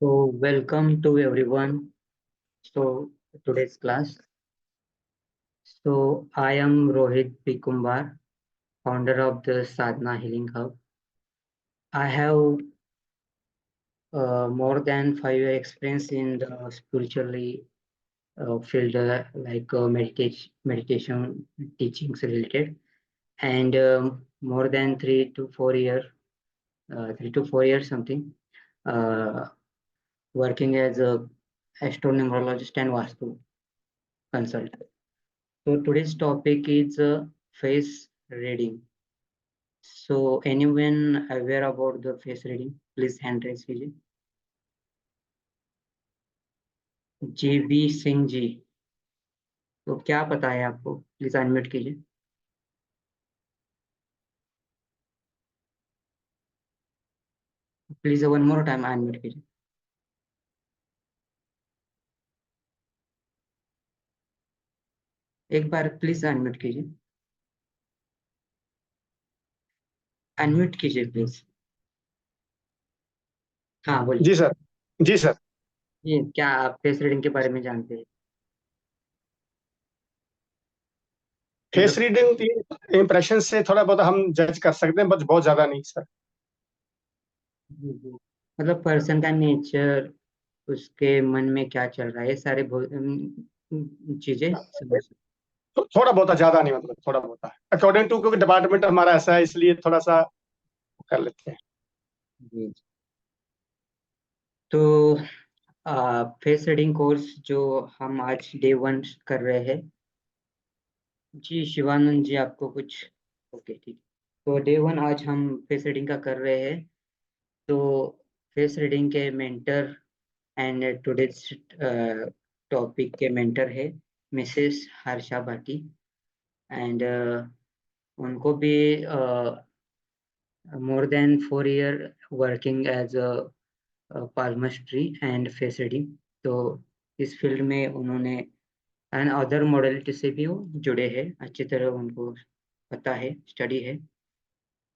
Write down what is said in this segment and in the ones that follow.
So welcome to everyone. So today's class. So I am Rohit P. Kumbar, founder of the Sadhana Healing Hub. I have more than 5 year experience in the spiritually field, meditation teachings related, and more than 3 to 4 years something, uh, working as a astronumerologist and Vastu consultant. So today's topic is face reading. So anyone aware about the face reading? Please hand raise कीजिए. JB Singh ji, तो क्या पता है आपको? Please unmute कीजिए. Please one more time unmute कीजिए. एक बार please unmute कीजिए. अनम्यूट कीजिए प्लीज. हाँ बोलिए. जी सर. जी सर. ये क्या आप फेस रीडिंग के बारे में जानते हैं? फेस रीडिंग इम्प्रेशन से थोड़ा बहुत हम जज कर सकते हैं, बट बहुत ज्यादा नहीं सर. मतलब पर्सन का नेचर, उसके मन में क्या चल रहा है, ये सारे चीजें समझ. तो थोड़ा बहुत ज्यादा नहीं, मतलब थोड़ा बहुत अकॉर्डिंग टू, क्योंकि डिपार्टमेंट हमारा ऐसा है, इसलिए थोड़ा सा कर लेते हैं. जी. तो फेस रीडिंग कोर्स जो हम आज डे 1 कर रहे हैं. जी शिवानंद जी, आपको कुछ? ओके ठीक. तो डे 1 आज हम फेस रीडिंग का कर रहे हैं. तो फेस रीडिंग के मेंटर एंड टुडेज टॉपिक के मेंटर है मिसेस हर्षा भाटी. एंड उनको भी more than 4 year working as a palmistry and face reading. तो इस फील्ड में उन्होंने एंड अदर मॉडलिटी से भी वो जुड़े हैं, अच्छी तरह उनको पता है, स्टडी है.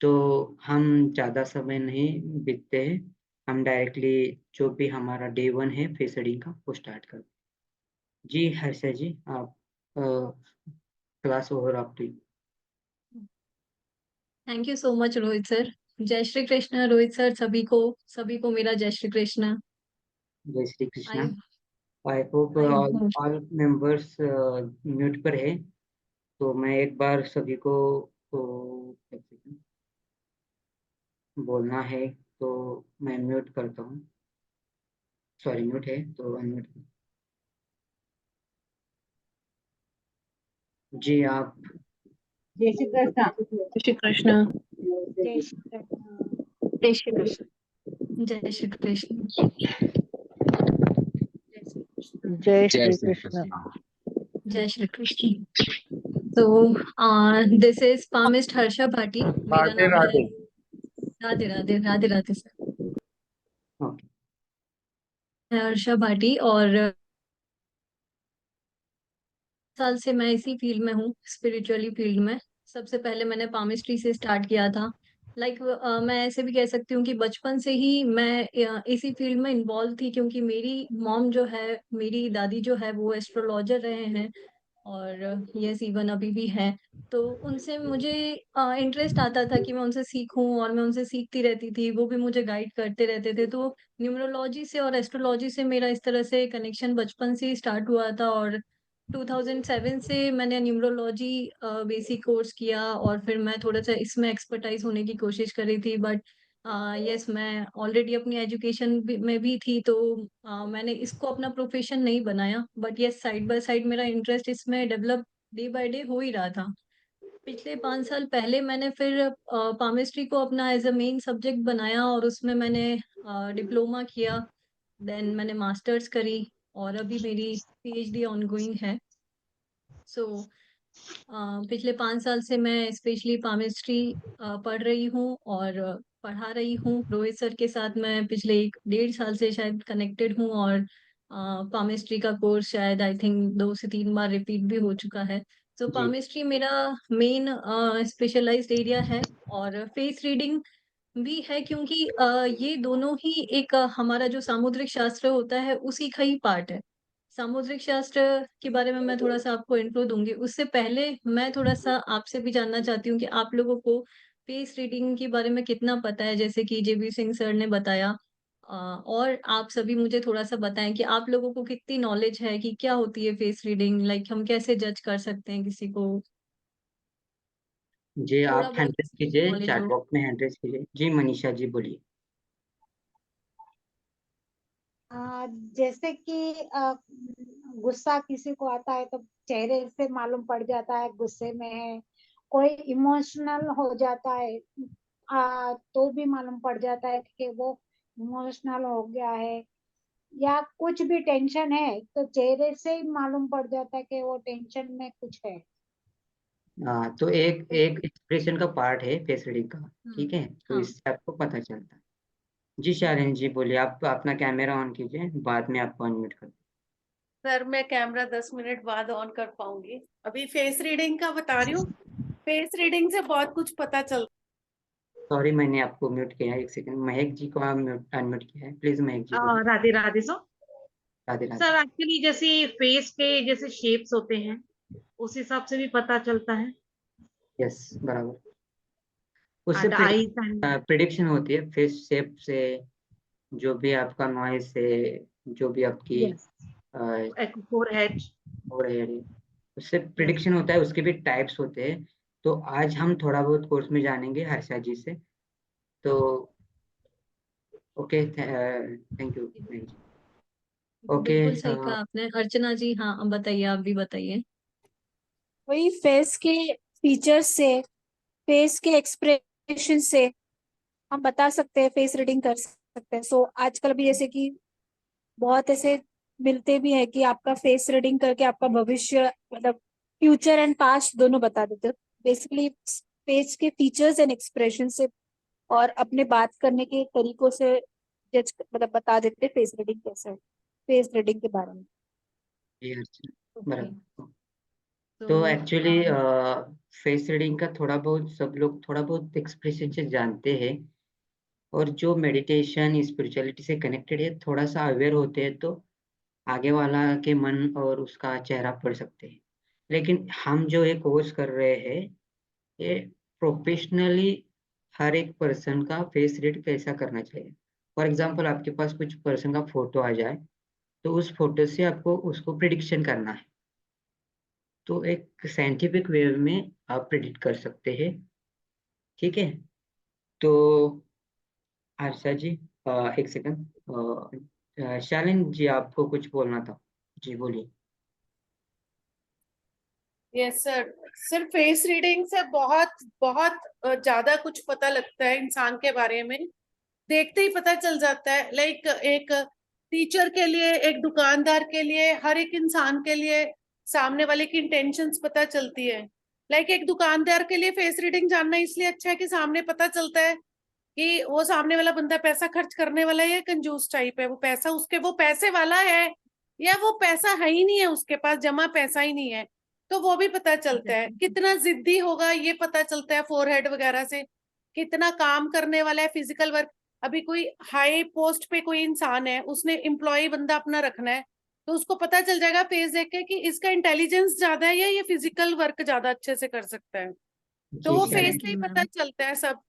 तो हम ज़्यादा समय नहीं बीतते हैं, हम डायरेक्टली जो भी हमारा डे 1 है फेस रीडिंग का वो स्टार्ट कर. जी हर्षा जी, आप क्लास ओवर आपकी. Thank you so much Rohit sir. जय श्री कृष्ण रोहित सर. सभी को मेरा जय श्री कृष्ण. जय Shri Krishna. I I hope I hope all members mute पर है. तो मैं एक बार सभी को तो बोलना है, तो मैं म्यूट करता हूँ. सॉरी, म्यूट है तो अनम्यूट. जी आप. जय श्री कृष्ण. श्री कृष्ण. जय श्री कृष्ण. जय श्री कृष्ण. जय श्री कृष्ण. जय श्री कृष्ण. जय श्री कृष्ण. तो this is palmist Harsha Bhati. मेरा नाम है. राधे राधे. राधे राधे सर. ओके. हर्षा भाटी और साल से मैं इसी फील्ड में हूँ, स्पिरिचुअली फील्ड में. सबसे पहले मैंने पामिस्ट्री से स्टार्ट किया था. मैं ऐसे भी कह सकती हूँ कि बचपन से ही मैं इसी फील्ड में इन्वॉल्व थी, क्योंकि मेरी मॉम जो है, मेरी दादी जो है, वो एस्ट्रोलॉजर रहे हैं. और यस, इवन अभी भी है. तो उनसे मुझे इंटरेस्ट आता था कि मैं उनसे सीखूं, और मैं उनसे सीखती रहती थी, वो भी मुझे गाइड करते रहते थे. तो न्यूमरोलॉजी से और एस्ट्रोलॉजी से मेरा इस तरह से कनेक्शन बचपन से ही स्टार्ट हुआ था. और 2007 से मैंने न्यूमरोलॉजी बेसिक कोर्स किया, और फिर मैं थोड़ा सा इसमें एक्सपर्टाइज होने की कोशिश करी थी. बट यस, मैं ऑलरेडी अपनी एजुकेशन में भी थी, तो मैंने इसको अपना प्रोफेशन नहीं बनाया. But yes, side by side मेरा इंटरेस्ट इसमें डेवलप डे बाय डे हो ही रहा था. पिछले 5 साल पहले मैंने फिर पामिस्ट्री को अपना एज अ मेन सब्जेक्ट बनाया, और उसमें मैंने डिप्लोमा किया. देन मैंने मास्टर्स करी, और अभी मेरी पीएचडी ऑनगोइंग है. सो पिछले 5 साल से मैं स्पेशली पामिस्ट्री पढ़ रही हूँ और पढ़ा रही हूँ. रोहित सर के साथ मैं पिछले 1.5 साल से शायद कनेक्टेड हूँ, और पामिस्ट्री का कोर्स शायद आई थिंक 2 से 3 बार रिपीट भी हो चुका है. तो जी. पामिस्ट्री मेरा मेन स्पेशलाइज्ड एरिया है. और फेस रीडिंग भी है क्योंकि ये दोनों ही एक हमारा जो सामुद्रिक शास्त्र होता है उसी का ही पार्ट है। सामुद्रिक शास्त्र के बारे में मैं थोड़ा सा आपको इंट्रो दूंगी। उससे पहले मैं थोड़ा सा आपसे भी जानना चाहती हूँ कि आप लोगों को फेस रीडिंग के बारे में कितना पता है, जैसे कि जेबी सिंह सर ने बताया। और आप सभी मुझे थोड़ा सा बताएं कि आप लोगों को कितनी नॉलेज है कि क्या होती है फेस रीडिंग, लाइक हम कैसे जज कर सकते हैं किसी को, जी थोड़ा आप बहुत हैंड रेस कीजिए, नॉलेज चैट हो। बॉक्स में हैंड रेस कीजिए। जी मनीषा जी बोलिए। जैसे कि गुस्सा किसी को आता है तो चेहरे से मालूम पड़ जाता है गुस्से में है। कोई इमोशनल हो जाता है तो भी मालूम पड़ जाता है कि वो इमोशनल हो गया है। या कुछ भी टेंशन है तो चेहरे से ही मालूम पड़ जाता है कि वो टेंशन में कुछ है। तो एक एक एक्सप्रेशन का पार्ट है फेस रीडिंग का, ठीक है, तो हाँ। इससे आपको पता चलता है। जी शालिनी जी बोलिए, आप अपना कैमरा ऑन कीजिए, बाद में आपको अनम्यूट कर। सर मैं कैमरा 10 मिनट बाद ऑन कर पाऊंगी, अभी फेस रीडिंग का बता रही हूँ। फेस रीडिंग से बहुत कुछ पता चलता सॉरी मैंने आपको म्यूट किया है, एक सेकंड। महक जी को अनम्यूट किया है, प्लीज महक जी बोलिए। Radhe Radhe sir. Radhe Radhe. Sir actually जैसे फेस के जैसे शेप्स होते हैं उस हिसाब से भी पता चलता है। यस बराबर, उससे एंड आईज एंड प्रिडिक्शन होती है फेस शेप से। जो भी आपका नॉइस से, जो भी आपकी यस फोरहेड। हो रही है, उससे यस प्रिडिक्शन होता है। उसके भी टाइप्स होते हैं, तो आज हम थोड़ा बहुत कोर्स में जानेंगे हर्षा जी से। तो okay, thank you Mahak ji. Okay, बिल्कुल सही कहा आपने। अर्चना जी, हाँ अब बताइए, आप भी बताइए। वही फेस के फीचर्स से, फेस के एक्सप्रेशन से हम बता सकते हैं, फेस रीडिंग कर सकते हैं। सो आजकल भी जैसे कि बहुत ऐसे मिलते भी है कि आपका फेस रीडिंग करके आपका भविष्य मतलब फ्यूचर एंड पास्ट दोनों बता देते हैं। बेसिकली फेस के फीचर्स एंड एक्सप्रेशन से और अपने बात करने के तरीकों से जज मतलब बता देते हैं फेस रीडिंग कैसे है, फेस रीडिंग के बारे में। जी अर्चना ओके, बराबर। तो तो एक्चुअली फेस रीडिंग का थोड़ा बहुत सब लोग थोड़ा बहुत एक्सप्रेशन से जानते हैं, और जो मेडिटेशन स्पिरिचुअलिटी से कनेक्टेड है, थोड़ा सा अवेयर होते हैं, तो आगे वाला के मन और उसका चेहरा पढ़ सकते हैं। लेकिन हम जो ये कोर्स कर रहे हैं, ये प्रोफेशनली हर एक पर्सन का फेस रीड कैसा करना चाहिए। फॉर एग्जांपल आपके पास कुछ पर्सन का फोटो आ जाए, तो उस फोटो से आपको उसको प्रिडिक्शन करना है, तो एक साइंटिफिक वे में आप प्रिडिक्ट कर सकते हैं, ठीक है। तो आशा जी, एक सेकंड, शालिन जी आपको कुछ बोलना था, जी बोलिए। Yes sir. Sir face reading से बहुत बहुत ज्यादा कुछ पता लगता है इंसान के बारे में, देखते ही पता चल जाता है। लाइक एक टीचर के लिए, एक दुकानदार के लिए, हर एक इंसान के लिए सामने वाले की इंटेंशंस पता चलती है। लाइक एक दुकानदार के लिए फेस रीडिंग जानना इसलिए अच्छा है कि सामने पता चलता है कि वो सामने वाला बंदा पैसा खर्च करने वाला है या कंजूस टाइप है। वो पैसा उसके, वो पैसे वाला है या वो पैसा है ही नहीं है, उसके पास जमा पैसा ही नहीं है, तो वो भी पता चलता है। कितना जिद्दी होगा ये पता चलता है फोरहेड वगैरह से। कितना काम करने वाला है, फिजिकल वर्क। अभी कोई हाई पोस्ट पे कोई इंसान है, उसने एम्प्लॉय बंदा अपना रखना है, तो उसको पता चल जाएगा फेस देख के कि इसका इंटेलिजेंस ज्यादा है या ये फिजिकल वर्क ज्यादा अच्छे से कर सकता है। तो जी वो फेस शालिन, से ही डेफिनेटली पता मैम। चलता है सब।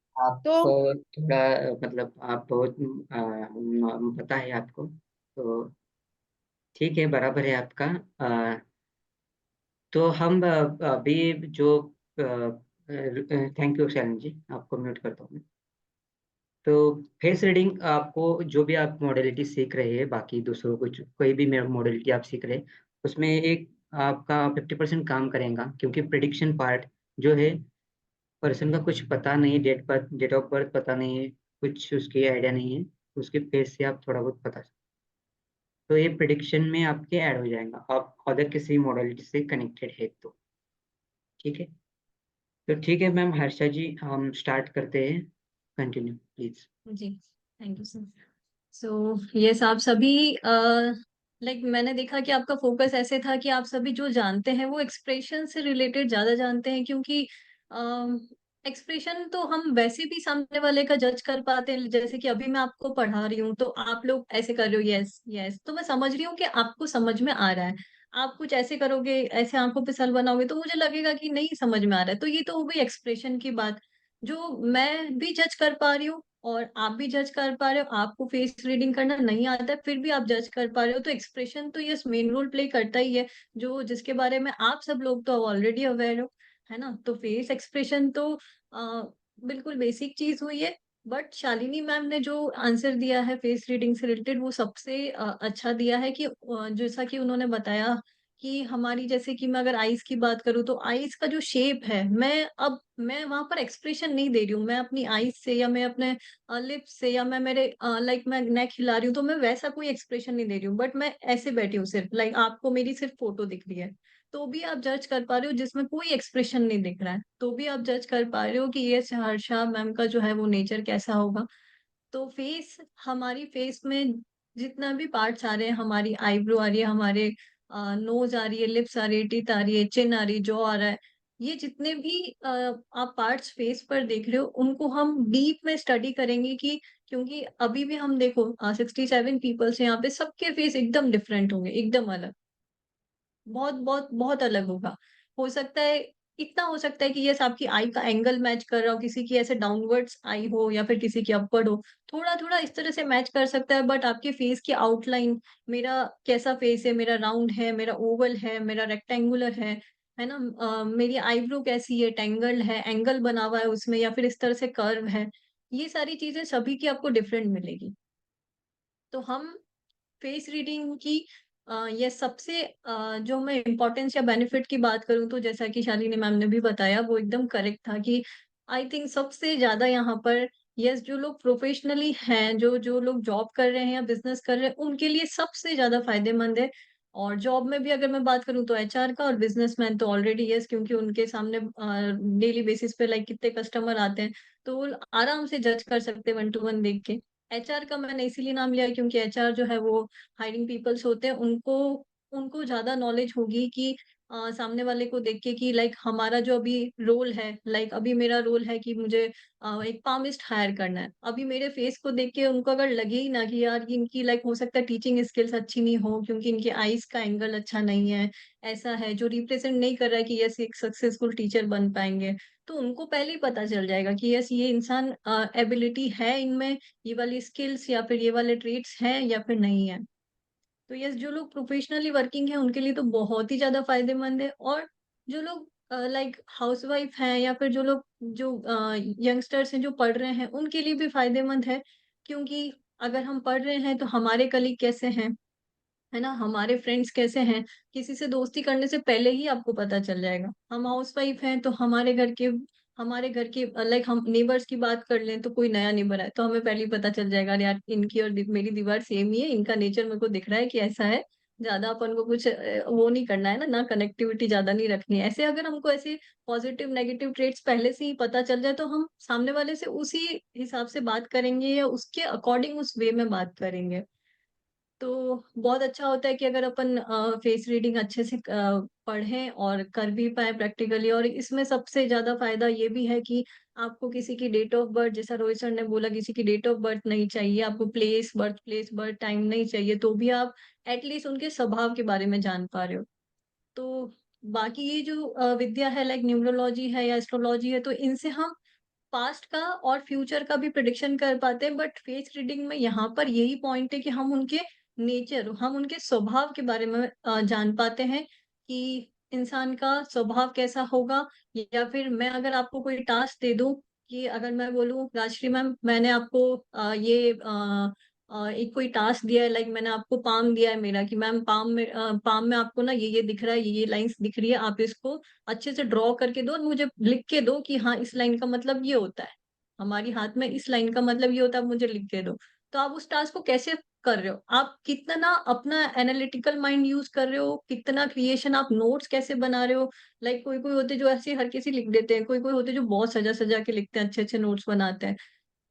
तो आपको थोड़ा मतलब आप बहुत पता है आपको, तो ठीक है, बराबर है आपका। तो हम अभी जो थैंक यू शालिन जी, आपको म्यूट करता हूँ मैं। तो फेस रीडिंग आपको जो भी आप मॉडलिटी सीख रहे हैं, बाकी दूसरों को कोई भी मॉडलिटी आप सीख रहे हैं, उसमें एक आपका 50% काम करेगा, क्योंकि प्रिडिक्शन पार्ट जो है, पर्सन का कुछ पता नहीं, डेट ऑफ बर्थ पता नहीं है, कुछ उसकी आइडिया नहीं है, उसके फेस से आप थोड़ा बहुत पता, तो ये प्रिडिक्शन में आपके ऐड हो जाएगा, आप अदर किसी मॉडलिटी से कनेक्टेड है तो, ठीक है। तो ठीक है मैम, हर्षा जी हम स्टार्ट करते हैं, कंटिन्यू प्लीज। जी, thank you sir. So yes, आप सभी लाइक मैंने देखा कि आपका फोकस ऐसे था कि आप सभी जो जानते हैं वो एक्सप्रेशन से रिलेटेड ज्यादा जानते हैं, क्योंकि एक्सप्रेशन तो हम वैसे भी सामने वाले का जज कर पाते हैं, जैसे कि अभी मैं आपको पढ़ा रही हूँ तो आप लोग ऐसे कर रहे हो, यस यस, तो मैं समझ रही हूँ कि आपको समझ में आ रहा है। आप कुछ ऐसे करोगे, ऐसे आंखों पे सर बनाओगे तो मुझे लगेगा कि नहीं समझ में आ रहा है। तो ये तो हो गई एक्सप्रेशन की बात, जो मैं भी जज कर पा रही हूँ और आप भी जज कर पा रहे हो। आपको फेस रीडिंग करना नहीं आता है फिर भी आप जज कर पा रहे हो, तो एक्सप्रेशन तो यस मेन रोल प्ले करता ही है, जो जिसके बारे में आप सब लोग तो ऑलरेडी अवेयर हो, है ना? तो फेस एक्सप्रेशन तो अ, बिल्कुल बेसिक चीज़ हुई है, बट शालिनी मैम ने जो आंसर दिया है फेस रीडिंग से रिलेटेड वो सबसे अच्छा दिया है कि जैसा कि उन्होंने बताया कि हमारी, जैसे कि मैं अगर आईज़ की बात करूँ तो आईज़ का जो शेप है, मैं वहाँ पर एक्सप्रेशन नहीं दे रही हूँ। मैं अपनी आईज़ से या मैं अपने लिप्स से या मैं मेरे लाइक मैं नेक हिला रही हूँ तो मैं वैसा कोई एक्सप्रेशन नहीं दे रही हूँ। बट मैं ऐसे बैठी हूँ सिर्फ, लाइक आपको मेरी सिर्फ फ़ोटो दिख रही है। तो भी आप जज कर पा रहे हो जिसमें कोई एक्सप्रेशन नहीं दिख रहा है, तो भी आप जज कर पा रहे हो कि ये हर्षा मैम का जो है वो नेचर कैसा होगा। तो फेस, हमारी फेस में जितना भी पार्ट्स आ रहे हैं, हमारी आईब्रो आ रही है, हमारे नोज आ रही है, लिप्स आ रही है, टीथ आ रही है, चिन आ रही है, जॉ आ रहा है, ये जितने भी आप पार्ट्स फेस पर देख रहे हो उनको हम डीप में स्टडी करेंगे कि, क्योंकि अभी भी हम देखो 67 पीपल्स हैं यहाँ पे, सबके फेस एकदम डिफरेंट होंगे, एकदम अलग, बहुत बहुत बहुत अलग होगा। हो सकता है, इतना हो सकता है कि यस आपकी आई का एंगल मैच कर रहा हो, किसी की ऐसे डाउनवर्ड्स आई हो या फिर किसी की अपवर्ड हो, थोड़ा-थोड़ा इस तरह से मैच कर सकता है, बट आपके फेस की आउटलाइन, मेरा कैसा फेस है, मेरा राउंड है, मेरा ओवल है, मेरा रेक्टेंगुलर है ना? मेरी आईब्रो कैसी है, टेंगल्ड है, एंगल बना हुआ है उसमें या फिर इस तरह से कर्व है, ये सारी चीज़ें सभी की आपको डिफरेंट मिलेगी। तो हम फेस रीडिंग की ये सबसे जो मैं इम्पोर्टेंस या बेनिफिट की बात करूँ तो जैसा कि शालिनी मैम ने भी बताया वो एकदम करेक्ट था कि आई थिंक सबसे ज़्यादा यहाँ पर यस जो लोग प्रोफेशनली हैं, जो जो लोग जॉब कर रहे हैं या बिज़नेस कर रहे हैं, उनके लिए सबसे ज़्यादा फ़ायदेमंद है। और जॉब में भी अगर मैं बात करूँ तो एचआर का, और बिज़नेसमैन तो ऑलरेडी यस, क्योंकि उनके सामने डेली बेसिस पे लाइक कितने कस्टमर आते हैं, तो वो आराम से जज कर सकते हैं वन टू वन देख के। एचआर का मैंने इसीलिए नाम लिया क्योंकि एचआर जो है वो हायरिंग पीपल्स होते हैं, उनको उनको ज़्यादा नॉलेज होगी कि सामने वाले को देख के कि लाइक हमारा जो अभी रोल है, लाइक अभी मेरा रोल है कि मुझे एक पामिस्ट हायर करना है। अभी मेरे फेस को देख के उनको अगर लगे ही ना कि यार ये इनकी लाइक हो सकता है टीचिंग स्किल्स अच्छी नहीं हो क्योंकि इनके आईज़ का एंगल अच्छा नहीं है, ऐसा है जो रिप्रेज़ेंट नहीं कर रहा है कि यस एक सक्सेसफुल टीचर बन पाएँगे। तो उनको पहले ही पता चल जाएगा कि यस ये इंसान एबिलिटी है इनमें, ये वाली स्किल्स या फिर ये वाले ट्रेट्स हैं या फिर नहीं है। तो यस जो लोग प्रोफेशनली वर्किंग है उनके लिए तो बहुत ही ज़्यादा फ़ायदेमंद है, और जो लोग लाइक हाउसवाइफ हैं या फिर जो लोग जो यंगस्टर्स हैं जो पढ़ रहे हैं उनके लिए भी फ़ायदेमंद है। क्योंकि अगर हम पढ़ रहे हैं तो हमारे कलीग कैसे हैं, है ना? हमारे फ्रेंड्स कैसे हैं, किसी से दोस्ती करने से पहले ही आपको पता चल जाएगा। हम हाउसवाइफ हैं तो हमारे घर के लाइक हम नेबर्स की बात कर लें तो कोई नया नेबर है तो हमें पहले ही पता चल जाएगा, अरे यार इनकी और मेरी दीवार सेम ही है, इनका नेचर मेरे को दिख रहा है कि ऐसा है। ज़्यादा अपन को कुछ वो नहीं करना है ना कनेक्टिविटी ज़्यादा नहीं रखनी है। ऐसे अगर हमको ऐसे पॉजिटिव नेगेटिव ट्रेट्स पहले से ही पता चल जाए तो हम सामने वाले से उसी हिसाब से बात करेंगे या उसके अकॉर्डिंग उस वे में बात करेंगे। तो बहुत अच्छा होता है कि अगर अपन फेस रीडिंग अच्छे से पढ़ें और कर भी पाएँ प्रैक्टिकली, और इसमें सबसे ज़्यादा फ़ायदा ये भी है कि आपको किसी की डेट ऑफ बर्थ, जैसा रोहित सर ने बोला, किसी की डेट ऑफ बर्थ नहीं चाहिए, आपको प्लेस, बर्थ टाइम नहीं चाहिए, तो भी आप एटलीस्ट उनके स्वभाव के बारे में जान पा रहे हो। तो बाकी ये जो विद्या है लाइक न्यूमरोलॉजी है या एस्ट्रोलॉजी है, तो इनसे हम पास्ट का और फ्यूचर का भी प्रेडिक्शन कर पाते हैं, बट फेस रीडिंग में यहाँ पर यही पॉइंट है कि हम उनके स्वभाव के बारे में जान पाते हैं कि इंसान का स्वभाव कैसा होगा। या फिर मैं अगर आपको कोई टास्क दे दूं कि अगर मैं बोलूं राजश्री मैम मैंने आपको एक कोई टास्क दिया है, लाइक मैंने आपको पाम दिया है मेरा कि मैम पाम में आपको ना ये दिख रहा है, ये लाइंस दिख रही है, आप इसको अच्छे से ड्रॉ करके दो और मुझे लिख के दो कि हाँ इस लाइन का मतलब ये होता है, हमारी हाथ में इस लाइन का मतलब ये होता है, आप मुझे लिख के दो। तो आप उस टास्क को कैसे कर रहे हो, आप कितना अपना एनालिटिकल माइंड यूज कर रहे हो, कितना क्रिएशन, आप नोट्स कैसे बना रहे हो। लाइक कोई कोई होते जो ऐसे हर किसी लिख देते हैं, कोई कोई होते जो बहुत सजा सजा के लिखते हैं, अच्छे अच्छे नोट्स बनाते हैं।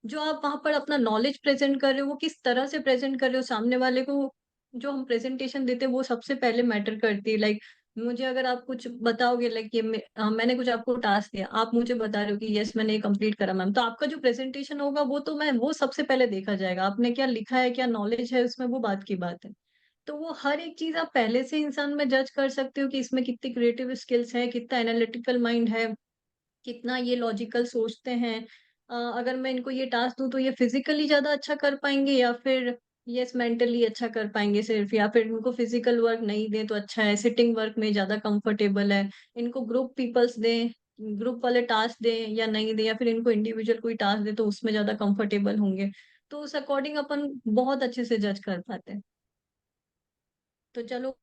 जो आप वहाँ पर अपना नॉलेज प्रेज़ेंट कर रहे हो, वो किस तरह से प्रेज़ेंट कर रहे हो सामने वाले को, जो हम प्रेज़ेंटेशन देते हैं वो सबसे पहले मैटर करती है। लाइक मुझे अगर आप कुछ बताओगे लाइक ये मैंने कुछ आपको टास्क दिया, आप मुझे बता रहे हो कि यस मैंने ये कंप्लीट करा मैम, तो आपका जो प्रेजेंटेशन होगा वो तो मैं वो सबसे पहले देखा जाएगा, आपने क्या लिखा है, क्या नॉलेज है उसमें, वो बात की बात है। तो वो हर एक चीज आप पहले से इंसान में जज कर सकते हो कि इसमें कितनी क्रिएटिव स्किल्स है, कितना एनालिटिकल माइंड है, कितना ये लॉजिकल सोचते हैं। अगर मैं इनको ये टास्क दूं तो ये फिजिकली ज्यादा अच्छा कर पाएंगे या फिर यस मेंटली अच्छा कर पाएंगे सिर्फ, या फिर इनको फिजिकल वर्क नहीं दें तो अच्छा है, सिटिंग वर्क में ज्यादा कंफर्टेबल है, इनको ग्रुप पीपल्स दें, ग्रुप वाले टास्क दें या नहीं दें, या फिर इनको इंडिविजुअल कोई टास्क दे तो उसमें ज्यादा कंफर्टेबल होंगे। तो उस अकॉर्डिंग अपन बहुत अच्छे से जज कर पाते हैं। तो चलो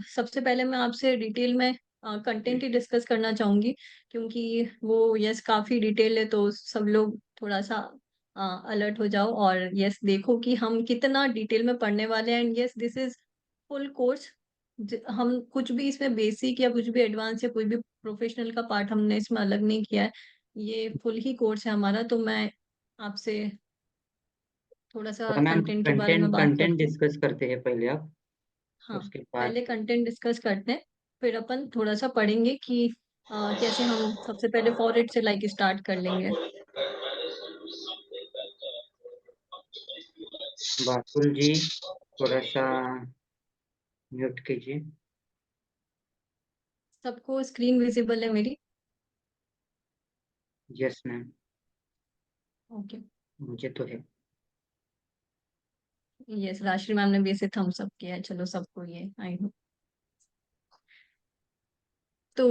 सबसे पहले मैं आपसे डिटेल में कंटेंट ही डिस्कस करना चाहूंगी, क्योंकि वो यस काफी डिटेल है, तो सब लोग थोड़ा सा अलर्ट हो जाओ और यस देखो कि हम कितना डिटेल में पढ़ने वाले हैं। And yes this is full course, हम कुछ भी इसमें बेसिक या कुछ भी एडवांस या कोई भी प्रोफेशनल का पार्ट हमने इसमें अलग नहीं किया है, ये फुल ही कोर्स है हमारा। तो मैं आपसे थोड़ा सा तो मैम कंटेंट के बारे में कंटेंट बात कंटेंट करती हूँ। डिस्कस करते हैं पहले आप, हाँ, उसके पहले बाद कंटेंट डिस्कस करते हैं, फिर अपन थोड़ा सा पढ़ेंगे कि कैसे हम सबसे पहले फॉरवर्ड से लाइक स्टार्ट कर लेंगे। बाकुल जी थोड़ा सा म्यूट कीजिए। सबको स्क्रीन विजिबल है मेरी? Yes ma'am, okay. मुझे तो है। यस, राशि मैम ने भी ऐसे थम्स अप किया है, चलो सबको ये आई नो। तो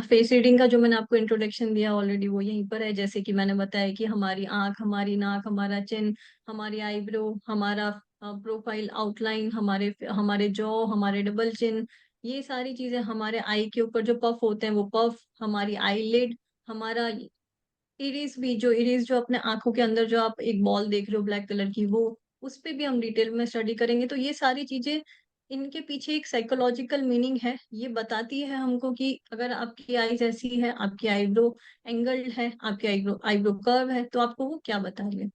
फेस रीडिंग का जो मैंने आपको इंट्रोडक्शन दिया ऑलरेडी वो यहीं पर है। जैसे कि मैंने बताया कि हमारी आंख, हमारी नाक, हमारा चिन, हमारी आईब्रो, हमारा प्रोफाइल आउटलाइन, हमारे हमारे जॉ, हमारे डबल चिन, ये सारी चीजें, हमारे आई के ऊपर जो पफ होते हैं वो पफ, हमारी आईलिड, हमारा इरिस भी, जो इरिस जो अपने आंखों के अंदर जो आप एक बॉल देख रहे हो ब्लैक कलर की, वो उस पे भी हम डिटेल में स्टडी करेंगे। तो ये सारी चीजें, इनके पीछे एक साइकोलॉजिकल मीनिंग है, ये बताती है हमको कि अगर आपकी आईज ऐसी है, आपकी आईब्रो एंगल्ड है, आपकी आईब्रो आईब्रो कर्व है, तो आपको वो क्या बता रही है।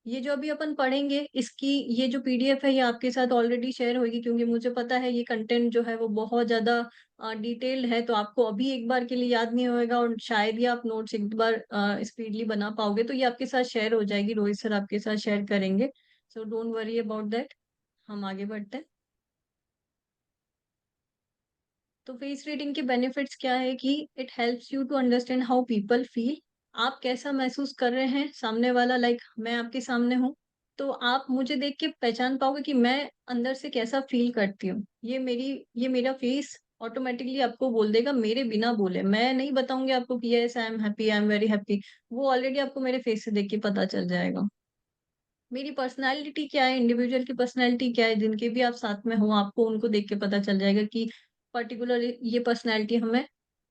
ये जो अभी अपन पढ़ेंगे इसकी ये जो पीडीएफ है ये आपके साथ ऑलरेडी शेयर होगी, क्योंकि मुझे पता है ये कंटेंट जो है वो बहुत ज्यादा डिटेल्ड है, तो आपको अभी एक बार के लिए याद नहीं होएगा और शायद ही आप नोट्स एक बार स्पीडली बना पाओगे। तो ये आपके साथ शेयर हो जाएगी, रोहित सर आपके साथ शेयर करेंगे, so don't worry about that. हम आगे बढ़ते हैं। तो फेस रीडिंग के बेनिफिट्स क्या है कि it helps you to understand how people feel. आप कैसा महसूस कर रहे हैं, सामने वाला लाइक मैं आपके सामने हूँ, तो आप मुझे देख के पहचान पाओगे कि मैं अंदर से कैसा फील करती हूँ। ये मेरा फेस ऑटोमेटिकली आपको बोल देगा मेरे बिना बोले। मैं नहीं बताऊंगी आपको कि yes I am happy, I am very happy, वो ऑलरेडी आपको मेरे फेस से देख के पता चल जाएगा। मेरी पर्सनालिटी क्या है, इंडिविजुअल की पर्सनालिटी क्या है, जिनके भी आप साथ में हो आपको उनको देख के पता चल जाएगा कि पर्टिकुलर ये पर्सनालिटी हमें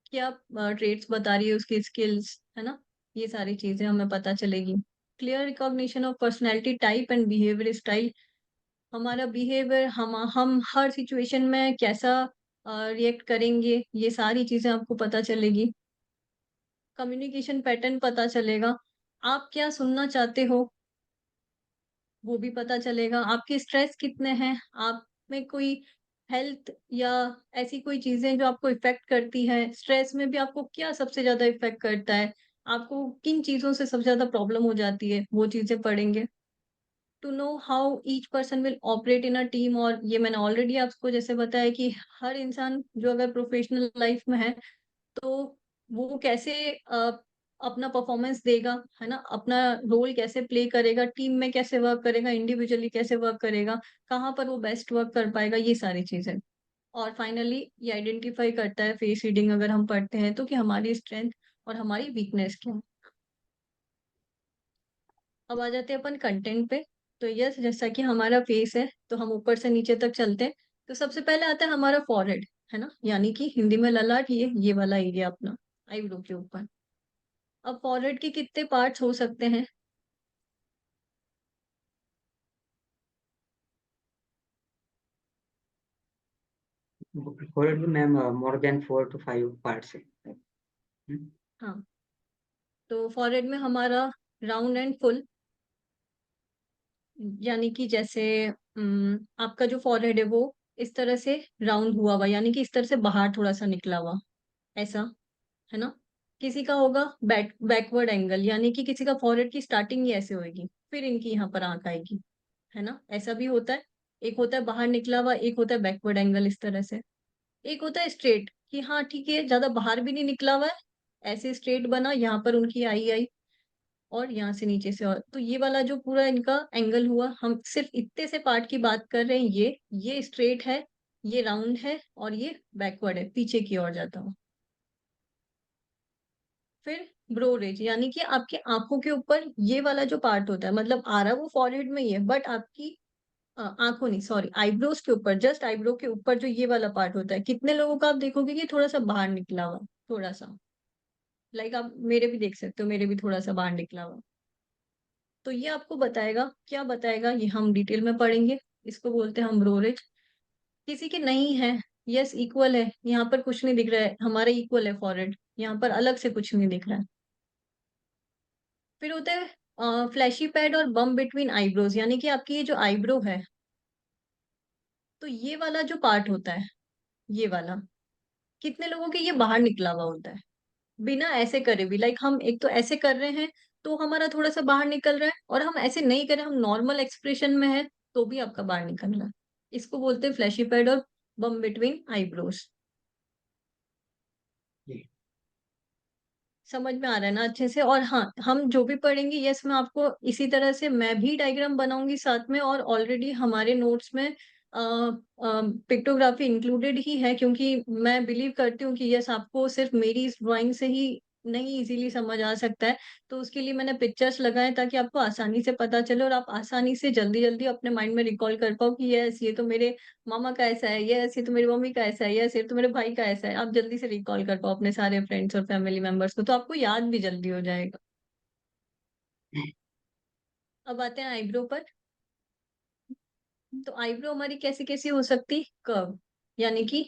क्या ट्रेट्स बता रही है, उसकी स्किल्स है ना, ये सारी चीजें हमें पता चलेगी। Clear recognition of personality type and behaviour style, हमारा बिहेवियर, हम हर सिचुएशन में कैसा रिएक्ट करेंगे, ये सारी चीजें आपको पता चलेगी। कम्युनिकेशन पैटर्न पता चलेगा, आप क्या सुनना चाहते हो वो भी पता चलेगा, आपके स्ट्रेस कितने हैं, आप में कोई हेल्थ या ऐसी कोई चीजें जो आपको इफेक्ट करती है, स्ट्रेस में भी आपको क्या सबसे ज्यादा इफेक्ट करता है, आपको किन चीजों से सबसे ज्यादा प्रॉब्लम हो जाती है, वो चीजें पढ़ेंगे। To know how each person will operate in a team, और ये मैंने ऑलरेडी आपको जैसे बताया कि हर इंसान जो अगर प्रोफेशनल लाइफ में है तो वो कैसे अपना परफॉर्मेंस देगा, है ना, अपना रोल कैसे प्ले करेगा, टीम में कैसे वर्क करेगा, इंडिविजुअली कैसे वर्क करेगा, कहाँ पर वो बेस्ट वर्क कर पाएगा, ये सारी चीजें। और फाइनली ये आइडेंटिफाई करता है फेस रीडिंग अगर हम पढ़ते हैं तो कि हमारी स्ट्रेंथ और हमारी वीकनेस क्या है। अब आ जाते हैं अपन कंटेंट पे। तो यस, जैसा कि हमारा फेस है तो हम ऊपर से नीचे तक चलते हैं। तो सबसे पहले आता है हमारा फॉरहेड, है ना, यानी कि हिंदी में ललाट, ये वाला एरिया अपना आईब्रो के ऊपर। अब फॉरहेड के कितने पार्ट्स हो सकते हैं? फॉरवर्ड में ma'am more than 4 to 5 parts है। हम्म, हाँ, तो फॉरहेड में हमारा राउंड एंड फुल, यानी कि जैसे आपका जो फॉरहेड है वो इस तरह से राउंड हुआ हुआ, यानी कि इस तरह से बाहर थोड़ा सा निकला हुआ, ऐसा, है ना। किसी का होगा बैकवर्ड एंगल, यानी कि किसी का फॉरहेड की स्टार्टिंग ही ऐसे होगी, फिर इनकी यहाँ पर आंख आएगी, है ना, ऐसा भी होता है। एक होता है बाहर निकला हुआ, एक होता है बैकवर्ड एंगल इस तरह से। एक होता है स्ट्रेट, कि हाँ ठीक है, ज्यादा बाहर भी नहीं निकला हुआ है, ऐसे स्ट्रेट बना, यहाँ पर उनकी आई आई, और यहाँ से नीचे से, और तो ये वाला जो पूरा इनका एंगल हुआ, हम सिर्फ इतने से पार्ट की बात कर रहे हैं। ये स्ट्रेट है, ये राउंड है, और ये बैकवर्ड है, पीछे की ओर जाता हुआ। फिर ब्रो रिज, यानी कि आपकी आंखों के ऊपर ये वाला जो पार्ट होता है, मतलब आ रहा वो फॉरहेड में ही है, बट आपकी आंखों नहीं, सॉरी, आईब्रोज के ऊपर, जस्ट आईब्रो के ऊपर जो ये वाला पार्ट होता है, कितने लोगों का आप देखोगे कि थोड़ा सा बाहर निकला हुआ, थोड़ा सा, लाइक आप मेरे भी देख सकते हो, मेरे भी थोड़ा सा बाहर निकला हुआ। तो ये आपको बताएगा, क्या बताएगा, ये हम डिटेल में पढ़ेंगे। इसको बोलते हैं हम ब्रोरेज। किसी के नहीं है, यस इक्वल है, यहाँ पर कुछ नहीं दिख रहा है, हमारा इक्वल है फॉरहेड, यहाँ पर अलग से कुछ नहीं दिख रहा है। फिर होता है फ्लैशी पैड और बम बिटवीन आईब्रोज, यानी कि आपकी ये जो आईब्रो है, तो ये वाला जो पार्ट होता है, ये वाला, कितने लोगों के ये बाहर निकला हुआ होता है, बिना ऐसे करे भी, लाइक हम एक तो ऐसे कर रहे हैं तो हमारा थोड़ा सा बाहर निकल रहा है, और हम ऐसे नहीं कर रहे, हम नॉर्मल एक्सप्रेशन में है तो भी आपका बाहर निकल रहा है। इसको बोलते हैं फ्लैशी पैड और बम बिटवीन आईब्रोज। जी। समझ में आ रहा है ना अच्छे से। और हाँ, हम जो भी पढ़ेंगे, यस मैं आपको इसी तरह से मैं भी डायग्राम बनाऊंगी साथ में, और ऑलरेडी हमारे नोट्स में पिक्टोग्राफी इंक्लूडेड ही है, क्योंकि मैं बिलीव करती हूँ कि यस आपको सिर्फ मेरी इस ड्राइंग से ही नहीं इजीली समझ आ सकता है। तो उसके लिए मैंने पिक्चर्स लगाए ताकि आपको आसानी से पता चले, और आप आसानी से जल्दी जल्दी अपने माइंड में रिकॉल कर पाओ कि यस ये तो मेरे मामा का ऐसा है, यस ये तो मेरी मम्मी का ऐसा है, यस ये तो मेरे भाई का ऐसा है। आप जल्दी से रिकॉल कर पाओ अपने सारे फ्रेंड्स और फैमिली मेंबर्स को, तो आपको याद भी जल्दी हो जाएगा। अब आते हैं आईब्रो पर। तो आईब्रो हमारी कैसी कैसी हो सकती, कर्व, यानी कि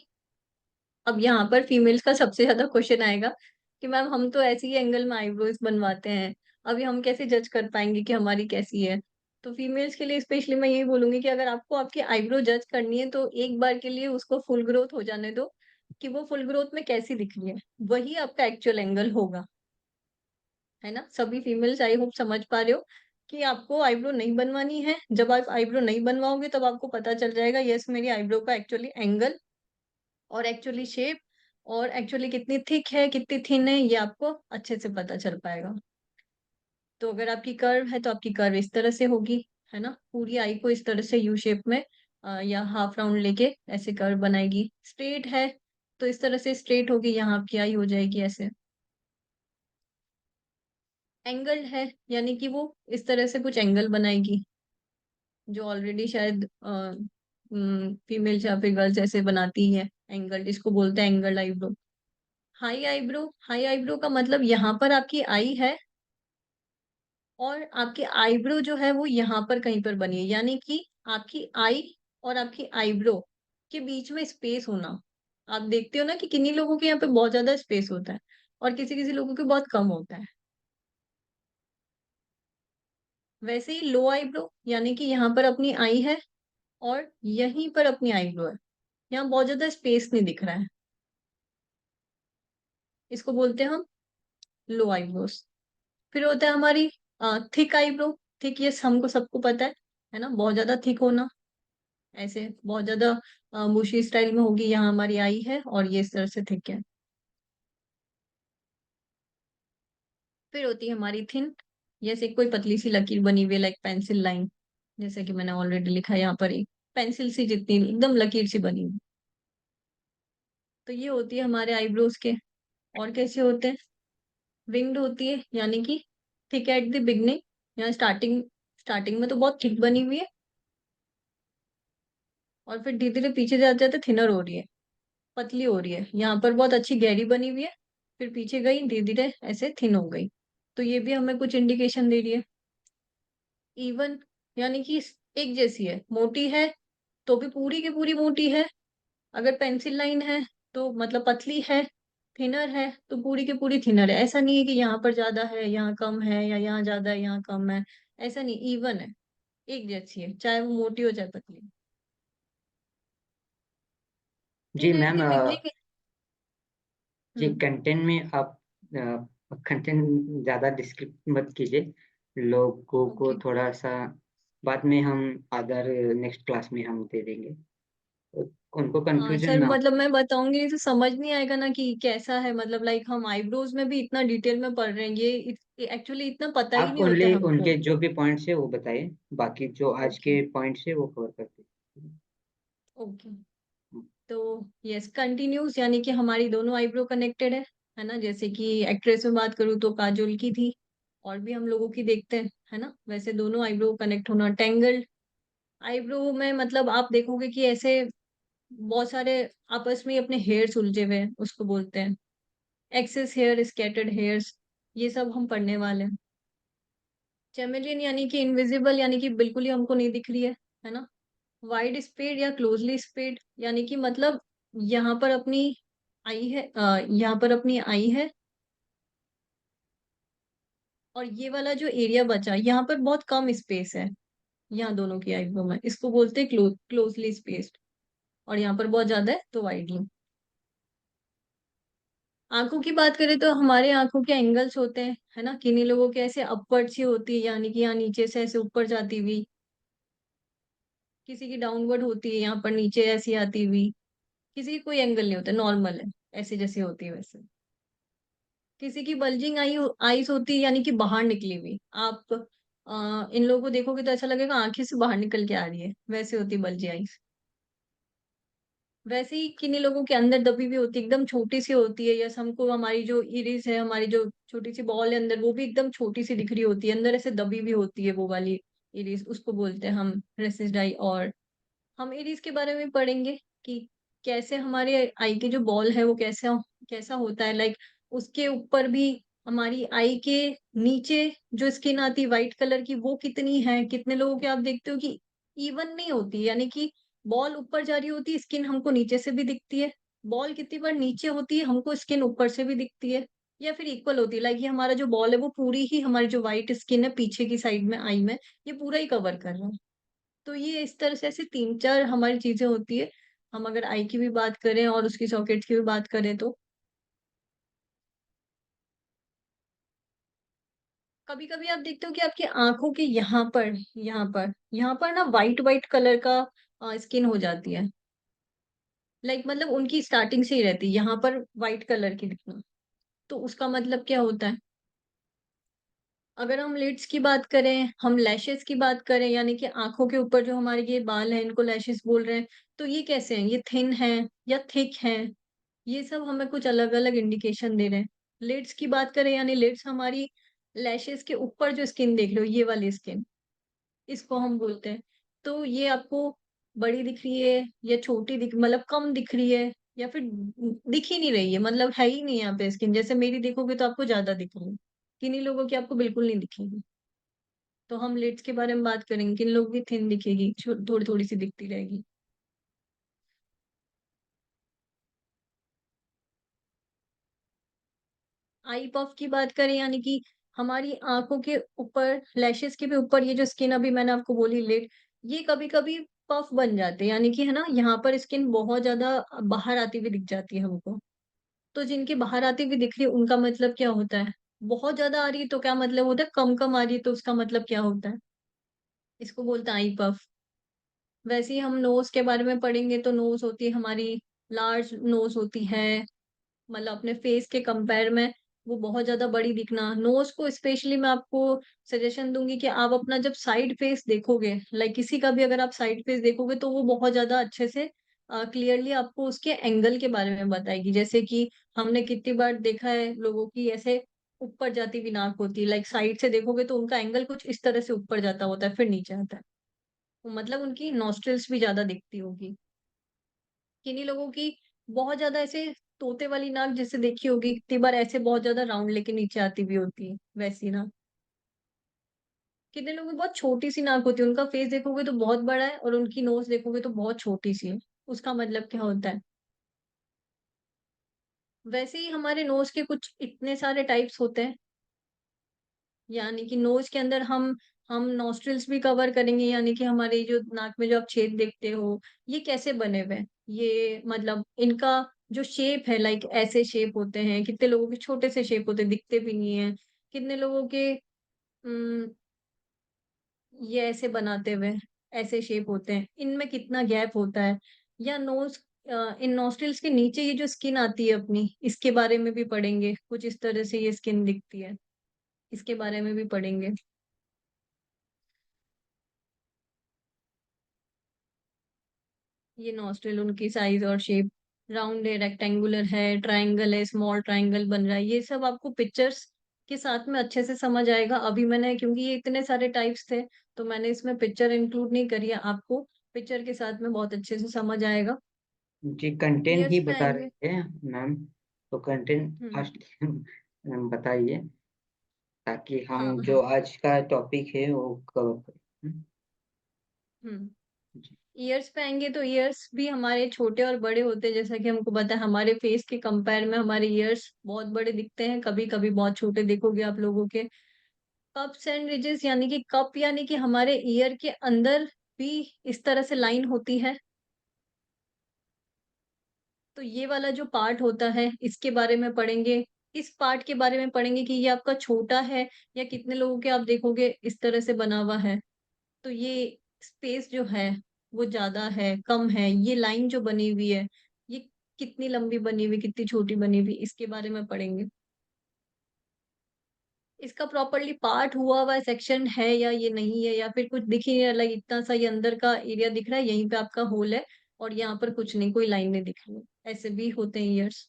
अब यहाँ पर फीमेल्स का सबसे ज्यादा क्वेश्चन आएगा कि मैम हम तो ऐसे ही एंगल में आईब्रोज बनवाते हैं, अभी हम कैसे जज कर पाएंगे कि हमारी कैसी है। तो फीमेल्स के लिए स्पेशली मैं यही बोलूंगी कि अगर आपको आपकी आईब्रो जज करनी है तो एक बार के लिए उसको फुल ग्रोथ हो जाने दो, कि वो फुल ग्रोथ में कैसी दिख रही है, वही आपका एक्चुअल एंगल होगा, है ना। सभी फीमेल्स आई होप समझ पा रहे हो कि आपको आईब्रो नहीं बनवानी है। जब आप आईब्रो नहीं बनवाओगे तब आपको पता चल जाएगा यस मेरी आईब्रो का एक्चुअली एंगल और एक्चुअली शेप और एक्चुअली कितनी थिक है कितनी थिन है, ये आपको अच्छे से पता चल पाएगा। तो अगर आपकी कर्व है तो आपकी कर्व इस तरह से होगी, है ना, पूरी आई को इस तरह से यू शेप में या हाफ राउंड लेके ऐसे कर्व बनाएगी। स्ट्रेट है तो इस तरह से स्ट्रेट होगी, यहाँ आपकी आई हो जाएगी ऐसे। एंगल है यानी कि वो इस तरह से कुछ एंगल बनाएगी, जो ऑलरेडी शायद फीमेल या फिर गर्ल्स ऐसे बनाती है एंगल, इसको बोलते हैं angle eyebrow. High eyebrow, high eyebrow का मतलब यहाँ पर आपकी आई है और आपकी आईब्रो जो है वो यहाँ पर कहीं पर बनी है, यानी कि आपकी आई और आपकी आईब्रो के बीच में स्पेस होना। आप देखते हो ना कि किन्हीं लोगों के यहाँ पे बहुत ज्यादा स्पेस होता है और किसी किसी लोगों के बहुत कम होता है। वैसे ही लो आईब्रो, यानी कि यहाँ पर अपनी आई है और यहीं पर अपनी आईब्रो है, यहाँ बहुत ज्यादा स्पेस नहीं दिख रहा है, इसको बोलते हैं हम लो आईब्रोज। फिर होता है हमारी थिक आईब्रो। थिक ये हमको सबको पता है ना, बहुत ज्यादा थिक होना, ऐसे बहुत ज्यादा बुशी स्टाइल में होगी, यहाँ हमारी आई है और ये इस तरह से थिक है। फिर होती है हमारी थिन, जैसे कोई पतली सी लकीर बनी हुई है लाइक पेंसिल लाइन, जैसे कि मैंने ऑलरेडी लिखा है यहाँ पर एक पेंसिल सी जितनी एकदम लकीर सी बनी हुई। तो ये होती है हमारे आईब्रोज के। और कैसे होते हैं, विंग्ड होती है, यानी कि थिक एट द बिगनिंग, यहाँ स्टार्टिंग स्टार्टिंग में तो बहुत थिक बनी हुई है और फिर धीरे धीरे पीछे जाते जाते थिनर हो रही है, पतली हो रही है, यहाँ पर बहुत अच्छी गहरी बनी हुई है, फिर पीछे गई धीरे धीरे ऐसे थिन हो गई। तो ये भी हमें कुछ इंडिकेशन दे रही है। इवन, यानी कि एक जैसी है, मोटी है तो भी पूरी की पूरी मोटी है, अगर पेंसिल लाइन है तो मतलब पतली है, थिनर है तो पूरी की पूरी थिनर है। ऐसा नहीं है कि यहाँ पर ज्यादा है यहाँ कम है या यहाँ ज्यादा है यहाँ कम है, ऐसा नहीं, इवन है, एक जैसी है, चाहे वो मोटी हो चाहे पतली। जी मैम, Definitively जी हम्म, कंटेंट में आप कंटेंट ज़्यादा डिस्क्रिप्ट मत कीजिए, लोगों को ओके थोड़ा सा बाद में हम अदर नेक्स्ट क्लास में हम दे देंगे, तो उनको हाँ कंफ्यूजन सर, ना हो। मतलब मैं बताऊंगी तो समझ नहीं आएगा ना कि कैसा है, मतलब लाइक हम आईब्रोज में भी इतना डिटेल में पढ़ रहे हैं, ये एक्चुअली इतना पता ही आप नहीं होता ओनली है हमको। उनके जो भी पॉइंट्स है वो बताइए, बाकी जो आज ओके के पॉइंट्स है वो कवर करते हैं। ओके। तो यस, कंटिन्यूस यानी कि हमारी दोनों आईब्रो कनेक्टेड है ना, जैसे कि एक्ट्रेस में बात करूँ तो काजोल की थी, और भी हम लोगों की देखते हैं, है ना, वैसे दोनों आईब्रो कनेक्ट होना। टेंगल्ड आईब्रो में मतलब आप देखोगे कि ऐसे बहुत सारे आपस में अपने हेयर्स उलझे हुए हैं, उसको बोलते हैं एक्सेस हेयर, स्कैटर्ड हेयर्स, ये सब हम पढ़ने वाले हैं। चैमेलियन यानी कि इनविजिबल, यानी कि बिल्कुल ही हमको नहीं दिख रही है ना। वाइड स्पेड या क्लोजली स्पेड, यानी कि मतलब यहाँ पर अपनी आई है, यहाँ पर अपनी आई है, और ये वाला जो एरिया बचा यहाँ पर बहुत कम स्पेस है, यहाँ दोनों की आईब्रो में, इसको बोलते हैं क्लोजली स्पेस्ड, और यहाँ पर बहुत ज्यादा है तो वाइडली। आंखों की बात करें तो हमारे आंखों के एंगल्स होते हैं, है ना, किन्हीं लोगों के ऐसे अपवर्ड सी होती है, यानी कि यहाँ नीचे से ऐसे ऊपर जाती हुई, किसी की डाउनवर्ड होती है यहाँ पर नीचे ऐसी आती हुई, किसी की कोई एंगल नहीं होता, नॉर्मल है, ऐसे जैसे होती है वैसे। किसी की बल्जिंग आईज होती है, यानी कि बाहर निकली हुई, आप इन लोगों को देखोगे तो ऐसा लगेगा आंखें से बाहर निकल के आ रही है, वैसे होती है बल्जी आईज। वैसे ही किन्हीं लोगों के अंदर दबी हुई होती है, एकदम छोटी सी होती है, या हमको हमारी जो इरिस है, हमारी जो छोटी सी बॉल है अंदर, वो भी एकदम छोटी सी दिख रही होती है, अंदर ऐसे दबी हुई होती है वो वाली इरिस, उसको बोलते हैं हम रेसिस डाई। और हम एरीज के बारे में पढ़ेंगे कि कैसे हमारे आई के जो बॉल है वो कैसा कैसा होता है, लाइक उसके ऊपर भी हमारी आई के नीचे जो स्किन आती है व्हाइट कलर की, वो कितनी है, कितने लोगों के आप देखते हो कि इवन नहीं होती, यानी कि बॉल ऊपर जा रही होती है, स्किन हमको नीचे से भी दिखती है, बॉल कितनी बार नीचे होती है, हमको स्किन ऊपर से भी दिखती है, या फिर इक्वल होती है, लाइक ये हमारा जो बॉल है वो पूरी ही हमारी जो व्हाइट स्किन है पीछे की साइड में आई में, ये पूरा ही कवर कर रहा है। तो ये इस तरह से ऐसे 3-4 हमारी चीजें होती है। हम अगर आई की भी बात करें और उसकी सॉकेट्स की भी बात करें तो कभी कभी आप देखते हो कि आपकी आंखों के यहाँ पर ना वाइट वाइट कलर का स्किन हो जाती है, लाइक मतलब उनकी स्टार्टिंग से ही रहती है यहाँ पर व्हाइट कलर की दिखना। तो उसका मतलब क्या होता है, अगर हम लिड्स की बात करें, हम लैशेस की बात करें, यानी कि आंखों के ऊपर जो हमारे ये बाल हैं इनको लैशेस बोल रहे हैं, तो ये कैसे हैं, ये थिन है या थिक है, ये सब हमें कुछ अलग अलग इंडिकेशन दे रहे हैं। लिड्स की बात करें, यानी लिड्स हमारी लैशेस के ऊपर जो स्किन देख रहे हो, ये वाली स्किन, इसको हम बोलते हैं। तो ये आपको बड़ी दिख रही है या छोटी दिख, मतलब कम दिख रही है, या फिर दिख ही नहीं रही है, मतलब है ही नहीं यहाँ पे स्किन, जैसे मेरी देखोगे तो आपको ज्यादा दिख रही है, किन्हीं लोगों की आपको बिल्कुल नहीं दिखेगी। तो हम लिड्स के बारे में बात करेंगे, किन लोगों की थिन दिखेगी, थोड़ी थोड़ी सी दिखती रहेगी। आई पफ की बात करें, यानी कि हमारी आंखों के ऊपर लैशेस के भी ऊपर ये जो स्किन अभी मैंने आपको बोली लिड, ये कभी कभी पफ बन जाते हैं, यानी कि है ना, यहाँ पर स्किन बहुत ज्यादा बाहर आती हुई दिख जाती है हमको। तो जिनकी बाहर आती हुई दिख रही है उनका मतलब क्या होता है, बहुत ज्यादा आ रही है तो क्या मतलब होता है, कम कम आ रही है तो उसका मतलब क्या होता है, इसको बोलते हैं आई पफ। वैसे ही हम नोज के बारे में पढ़ेंगे तो नोज होती है हमारी, लार्ज नोज होती है, मतलब अपने फेस के कंपेयर में वो बहुत ज्यादा बड़ी दिखना। नोज को स्पेशली मैं आपको सजेशन दूंगी कि आप अपना जब साइड फेस देखोगे, लाइक किसी का भी अगर आप साइड फेस देखोगे तो वो बहुत ज्यादा अच्छे से क्लियरली आपको उसके एंगल के बारे में बताएगी, जैसे कि हमने कितनी बार देखा है लोगों की ऐसे ऊपर जाती हुई नाक होती है, लाइक साइड से देखोगे तो उनका एंगल कुछ इस तरह से ऊपर जाता होता है फिर नीचे आता है, तो मतलब उनकी नॉस्ट्रल्स भी ज्यादा दिखती होगी। किन्हीं लोगों की बहुत ज्यादा ऐसे तोते वाली नाक जैसे देखी होगी, कितनी बार ऐसे बहुत ज्यादा राउंड लेके नीचे आती भी होती है वैसी नाक। कितने लोगों की बहुत छोटी सी नाक होती है, उनका फेस देखोगे तो बहुत बड़ा है और उनकी नोज देखोगे तो बहुत छोटी सी है, उसका मतलब क्या होता है। वैसे ही हमारे नोज के कुछ इतने सारे टाइप्स होते हैं, यानी कि नोज के अंदर हम नॉस्ट्रिल्स भी कवर करेंगे, यानी कि हमारे जो नाक में जो आप छेद देखते हो ये कैसे बने हुए हैं, ये मतलब इनका जो शेप है, लाइक ऐसे शेप होते हैं, कितने लोगों के छोटे से शेप होते हैं, दिखते भी नहीं है, कितने लोगों के ये ऐसे बनाते हुए ऐसे शेप होते हैं, इनमें कितना गैप होता है, या नोज, इन नॉस्ट्रिल्स के नीचे ये जो स्किन आती है अपनी, इसके बारे में भी पढ़ेंगे, कुछ इस तरह से ये स्किन दिखती है, इसके बारे में भी पढ़ेंगे। ये नॉस्ट्रिल, उनकी साइज और शेप, राउंड है, रेक्टेंगुलर है, ट्रायंगल है, स्मॉल ट्रायंगल बन रहा है, ये सब आपको पिक्चर्स के साथ में अच्छे से समझ आएगा। अभी मैंने, क्योंकि ये इतने सारे टाइप्स थे, तो मैंने इसमें पिक्चर इंक्लूड नहीं करी है, आपको पिक्चर के साथ में बहुत अच्छे से समझ आएगा। जी, कंटेंट ईयर्स ही पे बता आएंगे। रहे थे मैम, तो कंटेंट हम्म। फर्स्ट बताइए, ताकि हाँ हम जो हाँ। आज का टॉपिक है वो कवर करें। हम्म। जी। ईयर्स पे आएंगे तो ईयर्स भी हमारे छोटे और बड़े होते हैं, जैसा कि हमको पता है, हमारे फेस के कंपेयर में हमारे ईयर्स बहुत बड़े दिखते हैं, कभी कभी बहुत छोटे देखोगे आप लोगों के। कप्स एंड रिजेस, यानी कि कप, यानी कि हमारे ईयर के अंदर भी इस तरह से लाइन होती है। तो ये वाला जो पार्ट होता है, इसके बारे में पढ़ेंगे। इस पार्ट के बारे में पढ़ेंगे कि ये आपका छोटा है, या कितने लोगों के आप देखोगे इस तरह से बना हुआ है। तो ये स्पेस जो है वो ज्यादा है, कम है, ये लाइन जो बनी हुई है, ये कितनी लंबी बनी हुई, कितनी छोटी बनी हुई, इसके बारे में पढ़ेंगे। इसका प्रॉपरली पार्ट हुआ हुआ सेक्शन है या ये नहीं है, या फिर कुछ दिख ही नहीं रहा, like इतना सा ये अंदर का एरिया दिख रहा है, यहीं पे आपका होल है, और यहाँ पर कुछ नहीं, कोई लाइन नहीं दिख रही है। ऐसे भी होते हैं ईयर्स।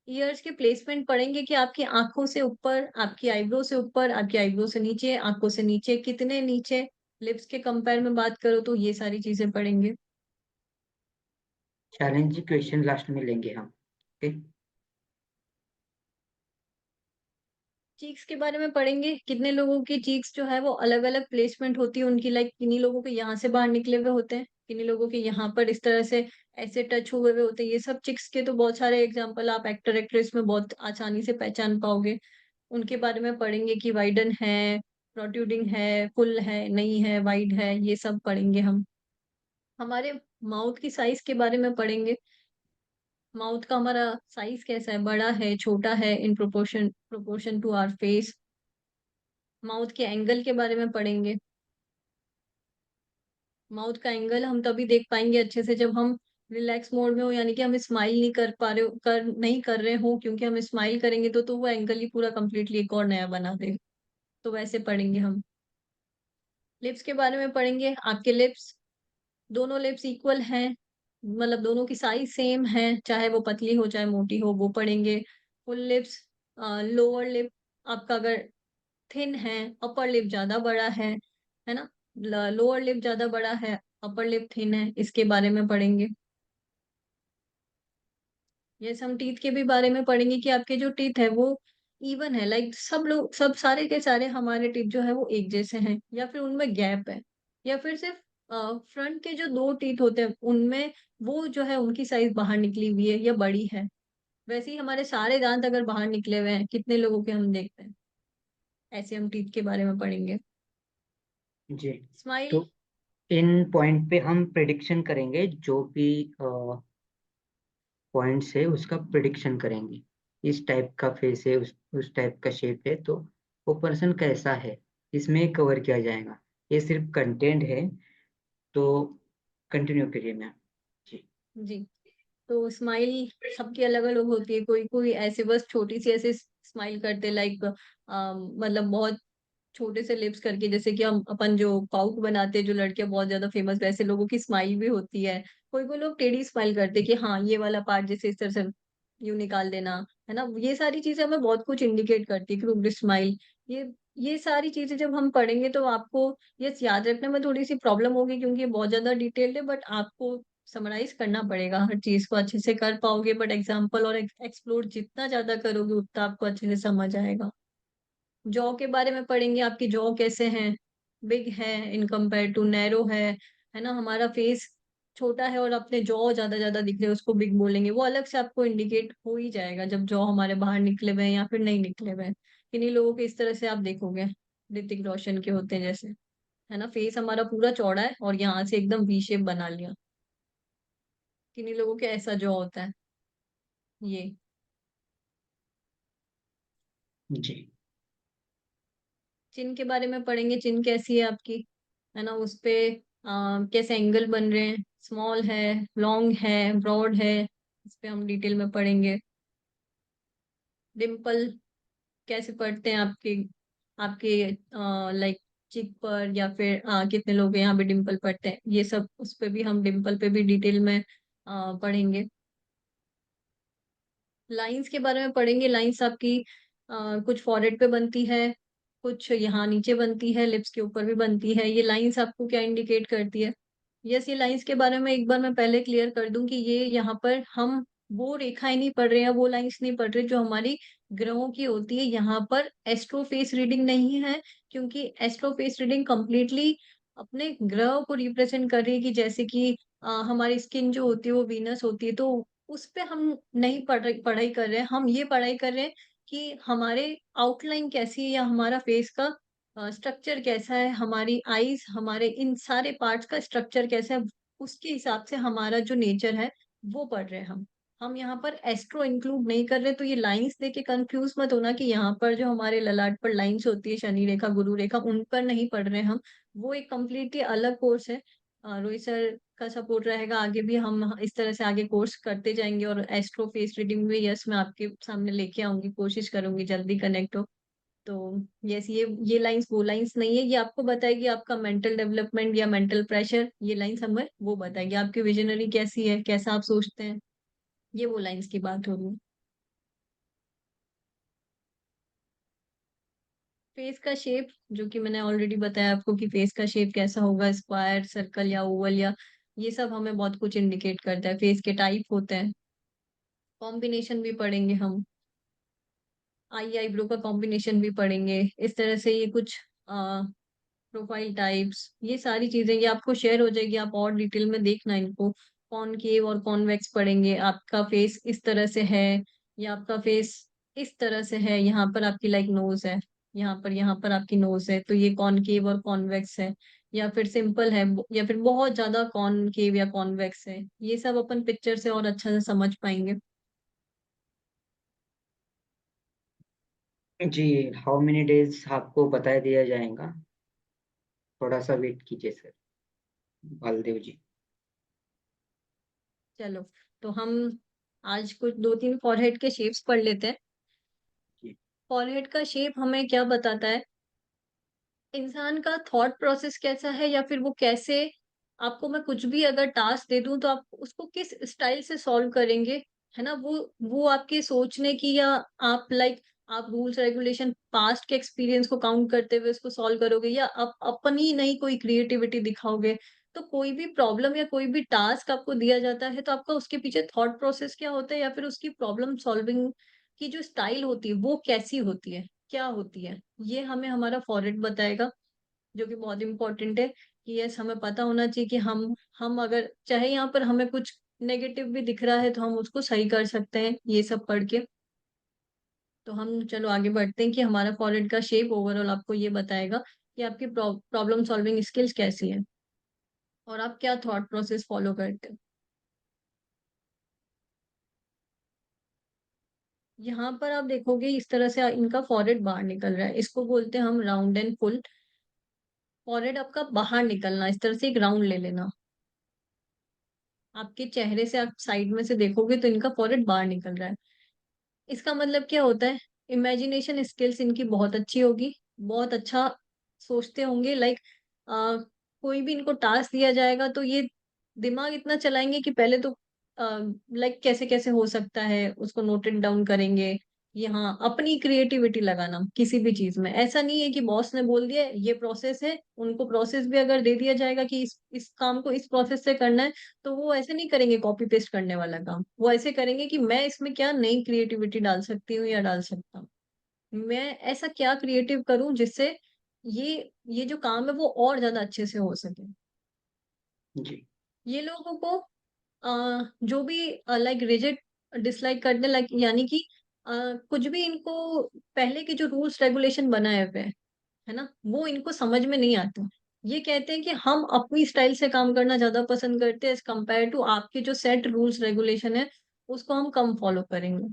ईयर्स के प्लेसमेंट पढ़ेंगे कि आपकी आंखों से ऊपर, आपकी आईब्रो से ऊपर, आपकी आईब्रो से नीचे, आंखों से नीचे कितने नीचे, लिप्स के कंपेयर में बात करो तो ये सारी चीजें पढ़ेंगे। चैलेंजिंग क्वेश्चन लास्ट में लेंगे हम। ओके। चीक्स के बारे में पढ़ेंगे, कितने लोगों की चीक्स जो है वो अलग अलग प्लेसमेंट होती है उनकी, लाइक किन्हीं लोगों के यहाँ से बाहर निकले हुए होते हैं, किन्हीं लोगों के यहाँ पर इस तरह से ऐसे टच हुए हुए होते हैं। ये सब चिक्स के तो बहुत सारे एग्जांपल आप एक्टर एक्ट्रेस में बहुत आसानी से पहचान पाओगे। उनके बारे में पढ़ेंगे कि वाइडन है, प्रोट्रूडिंग है, फुल है, नहीं है, वाइड है, ये सब पढ़ेंगे हम। हमारे माउथ की साइज के बारे में पढ़ेंगे। माउथ का हमारा साइज कैसा है, बड़ा है, छोटा है, in proportion to our face. Mouth के एंगल के बारे में पढ़ेंगे। माउथ का एंगल हम तभी देख पाएंगे अच्छे से जब हम रिलैक्स मोड में हो, यानी कि हम स्माइल नहीं कर पा रहे हो, नहीं कर रहे हो, क्योंकि हम स्माइल करेंगे तो वो एंगल ही पूरा कंप्लीटली एक और नया बना देगा। तो वैसे पढ़ेंगे हम। लिप्स के बारे में पढ़ेंगे। आपके लिप्स, दोनों लिप्स इक्वल हैं, मतलब दोनों की साइज सेम है, चाहे वो पतली हो चाहे मोटी हो, वो पढ़ेंगे। फुल लिप्स, लोअर लिप आपका अगर थिन है, अपर लिप ज्यादा बड़ा है ना, लोअर लिप ज्यादा बड़ा है, अपर लिप थिन है, इसके बारे में पढ़ेंगे। यस, हम टीथ के भी बारे में पढ़ेंगे कि आपके जो टीथ है वो इवन है, लाइक सब लोग, सब सारे के सारे हमारे टीथ जो है वो एक जैसे हैं, या फिर उनमें गैप है, या फिर सिर्फ फ्रंट के जो दो टीथ होते हैं उनमें वो जो है उनकी साइज बाहर निकली हुई है या बड़ी है। वैसे ही हमारे सारे दांत अगर बाहर निकले हुए हैं, कितने लोगों के हम देखते हैं, ऐसे हम टीथ के बारे में पढ़ेंगे। जी। स्माइल। तो इन पॉइंट पे हम प्रिडिक्शन करेंगे, जो भी पॉइंट्स है उसका प्रिडिक्शन करेंगे। इस टाइप का फेस है, उस टाइप का शेप है, तो वो पर्सन कैसा है, इसमें कवर किया जाएगा। ये सिर्फ कंटेंट है, तो कंटिन्यू करिए मैम। जी। जी। तो स्माइल सबकी अलग अलग होती है, कोई कोई ऐसे बस छोटी सी ऐसे स्माइल करते, लाइक मतलब बहुत छोटे से लिप्स करके, जैसे कि हम अपन जो पाउट बनाते हैं जो लड़कियां बहुत ज्यादा फेमस, वैसे लोगों की स्माइल भी होती है। कोई कोई लोग टेढ़ी स्माइल करते हैं कि हाँ ये वाला पार्ट जैसे इस तरह से यूं निकाल देना, है ना, ये सारी चीजें हमें बहुत कुछ इंडिकेट करती है, क्रूड स्माइल। ये सारी चीजें जब हम पढ़ेंगे तो आपको ये याद रखने में थोड़ी सी प्रॉब्लम होगी, क्योंकि ये बहुत ज्यादा डिटेल्ड है, बट आपको समराइज करना पड़ेगा, हर चीज को अच्छे से कर पाओगे, बट एग्जाम्पल और एक्सप्लोर जितना ज्यादा करोगे उतना आपको अच्छे से समझ आएगा। जॉ के बारे में पढ़ेंगे, आपकी जॉ कैसे हैं, बिग है इन कंपेयर टू नैरो है ना, हमारा फेस छोटा है और अपने जॉ ज्यादा ज्यादा दिख रहे हैं, उसको बिग बोलेंगे, वो अलग से आपको इंडिकेट हो ही जाएगा जब जॉ हमारे बाहर निकले हुए हैं या फिर नहीं निकले हुए हैं। किन्हीं लोगों के इस तरह से आप देखोगे, ऋतिक रोशन के होते हैं जैसे, है ना, फेस हमारा पूरा चौड़ा है और यहाँ से एकदम वी शेप बना लिया। किन्हीं लोगों के ऐसा जो होता है ये। जी। चिन के बारे में पढ़ेंगे, चिन कैसी है आपकी, है ना, उस पे कैसे एंगल बन रहे हैं, स्मॉल है, लॉन्ग है, ब्रॉड है, इस पे हम डिटेल में पढ़ेंगे। डिम्पल कैसे पढ़ते हैं आपके आपके लाइक चिक पर, या फिर कितने लोग यहाँ पे डिम्पल पढ़ते हैं, ये सब उस पे भी हम डिम्पल पे भी डिटेल में पढ़ेंगे। लाइंस के बारे में पढ़ेंगे, लाइंस आपकी कुछ फॉरहेड पे बनती है, कुछ यहाँ नीचे बनती है, लिप्स के ऊपर भी बनती है। ये लाइंस आपको क्या इंडिकेट करती है? यस, ये लाइंस के बारे में एक बार मैं पहले क्लियर कर दूं कि ये यहाँ पर हम वो रेखाएं नहीं पढ़ रहे हैं, वो लाइंस नहीं पढ़ रहे जो हमारी ग्रहों की होती है। यहाँ पर एस्ट्रोफेस रीडिंग नहीं है, क्योंकि एस्ट्रोफेस रीडिंग कंप्लीटली अपने ग्रह को रिप्रेजेंट कर रही है, कि जैसे कि हमारी स्किन जो होती है वो वीनस होती है, तो उस पे हम नहीं पढ़ाई कर रहे हैं। हम ये पढ़ाई कर रहे हैं कि हमारे आउटलाइन कैसी है, या हमारा फेस का स्ट्रक्चर कैसा है, हमारी आईज, हमारे इन सारे पार्ट्स का स्ट्रक्चर कैसा है, उसके हिसाब से हमारा जो नेचर है वो पढ़ रहे हैं हम यहाँ पर एस्ट्रो इंक्लूड नहीं कर रहे। तो ये लाइंस देख के कंफ्यूज मत होना कि यहाँ पर जो हमारे ललाट पर लाइंस होती है, शनि रेखा, गुरु रेखा, उन पर नहीं पढ़ रहे हम। वो एक कम्प्लीटली अलग कोर्स है। रोहित सर का सपोर्ट रहेगा, आगे भी हम इस तरह से आगे कोर्स करते जाएंगे। और एस्ट्रो फेस रीडिंग में यस, मैं आपके सामने लेके आऊंगी, कोशिश करूंगी जल्दी कनेक्ट हो। तो यस, ये लाइंस वो लाइंस नहीं है, ये आपको बताएगी आपका मेंटल डेवलपमेंट या मेंटल प्रेशर। ये लाइंस हमें वो बताएगी आपकी विजनरी कैसी है, कैसा आप सोचते हैं, ये वो लाइंस की बात हो रही है। फेस का शेप, जो कि मैंने ऑलरेडी बताया आपको कि फेस का शेप कैसा होगा, स्क्वायर, सर्कल या ओवल, या ये सब हमें बहुत कुछ इंडिकेट करता है। फेस के टाइप होते हैं, कॉम्बिनेशन भी पढ़ेंगे हम, आईब्रो का कॉम्बिनेशन भी पढ़ेंगे। इस तरह से ये कुछ प्रोफाइल टाइप्स, ये सारी चीजें ये आपको शेयर हो जाएगी, आप और डिटेल में देखना इनको। कॉनकेव और कॉन्वेक्स पढ़ेंगे, आपका फेस इस तरह से है या आपका फेस इस तरह से है, यहाँ पर आपकी लाइक नोज है, यहाँ पर आपकी नोज है, तो ये कॉनकेव और कॉन्वेक्स है, या फिर सिंपल है, या फिर बहुत ज्यादा कॉनकेव या कॉन्वेक्स है। ये सब अपन पिक्चर से और अच्छा से समझ पाएंगे। जी, हाउ मेनी डेज आपको बता दिया जाएगा, थोड़ा सा वेट कीजिए सर बलदेव जी। चलो, तो हम आज कुछ 2-3 फॉरहेड के शेप्स पढ़ लेते हैं। जी। फॉरहेड का शेप हमें क्या बताता है, इंसान का थॉट प्रोसेस कैसा है, या फिर वो कैसे, आपको मैं कुछ भी अगर टास्क दे दूं तो आप उसको किस स्टाइल से सॉल्व करेंगे, है ना, वो आपके सोचने की, या आप लाइक आप रूल्स रेगुलेशन पास्ट के एक्सपीरियंस को काउंट करते हुए उसको सॉल्व करोगे, या आप अपनी नई कोई क्रिएटिविटी दिखाओगे। तो कोई भी प्रॉब्लम या कोई भी टास्क आपको दिया जाता है, तो आपका उसके पीछे थॉट प्रोसेस क्या होता है, या फिर उसकी प्रॉब्लम सॉल्विंग की जो स्टाइल होती है वो कैसी होती है, क्या होती है, ये हमें हमारा फॉरहेड बताएगा। जो कि बहुत इंपॉर्टेंट है कि यस, हमें पता होना चाहिए कि हम अगर चाहे यहाँ पर हमें कुछ नेगेटिव भी दिख रहा है तो हम उसको सही कर सकते हैं, ये सब पढ़ के। तो हम चलो आगे बढ़ते हैं कि हमारा फॉरहेड का शेप ओवरऑल आपको ये बताएगा कि आपकी प्रॉब्लम सॉल्विंग स्किल्स कैसी है और आप क्या थॉट प्रोसेस फॉलो करते हैं। यहाँ पर आप देखोगे इस तरह से इनका फॉरहेड बाहर निकल रहा है, इसको बोलते हैं हम राउंड एंड फुल। फॉरहेड आपका बाहर निकलना, इस तरह से एक राउंड ले लेना, आपके चेहरे से आप साइड में से देखोगे तो इनका फॉरहेड बाहर निकल रहा है। इसका मतलब क्या होता है, इमेजिनेशन स्किल्स इनकी बहुत अच्छी होगी, बहुत अच्छा सोचते होंगे। लाइक कोई भी इनको टास्क दिया जाएगा तो ये दिमाग इतना चलाएंगे कि पहले तो लाइक कैसे कैसे हो सकता है उसको नोटेड डाउन करेंगे। यहाँ अपनी क्रिएटिविटी लगाना किसी भी चीज में, ऐसा नहीं है कि बॉस ने बोल दिया ये प्रोसेस है, उनको प्रोसेस भी अगर दे दिया जाएगा कि इस काम को इस प्रोसेस से करना है, तो वो ऐसे नहीं करेंगे कॉपी पेस्ट करने वाला काम, वो ऐसे करेंगे कि मैं इसमें क्या नई क्रिएटिविटी डाल सकती हूँ या डाल सकता हूँ, मैं ऐसा क्या क्रिएटिव करूं जिससे ये जो काम है वो और ज्यादा अच्छे से हो सके। जी। ये लोगों को जो भी लाइक रिजिड डिसलाइक करने, लाइक यानी कि कुछ भी इनको पहले के जो रूल्स रेगुलेशन बनाए हुए हैं, है ना, वो इनको समझ में नहीं आते। ये कहते हैं कि हम अपनी स्टाइल से काम करना ज्यादा पसंद करते हैं एज कम्पेयर टू आपके जो सेट रूल्स रेगुलेशन है उसको हम कम फॉलो करेंगे।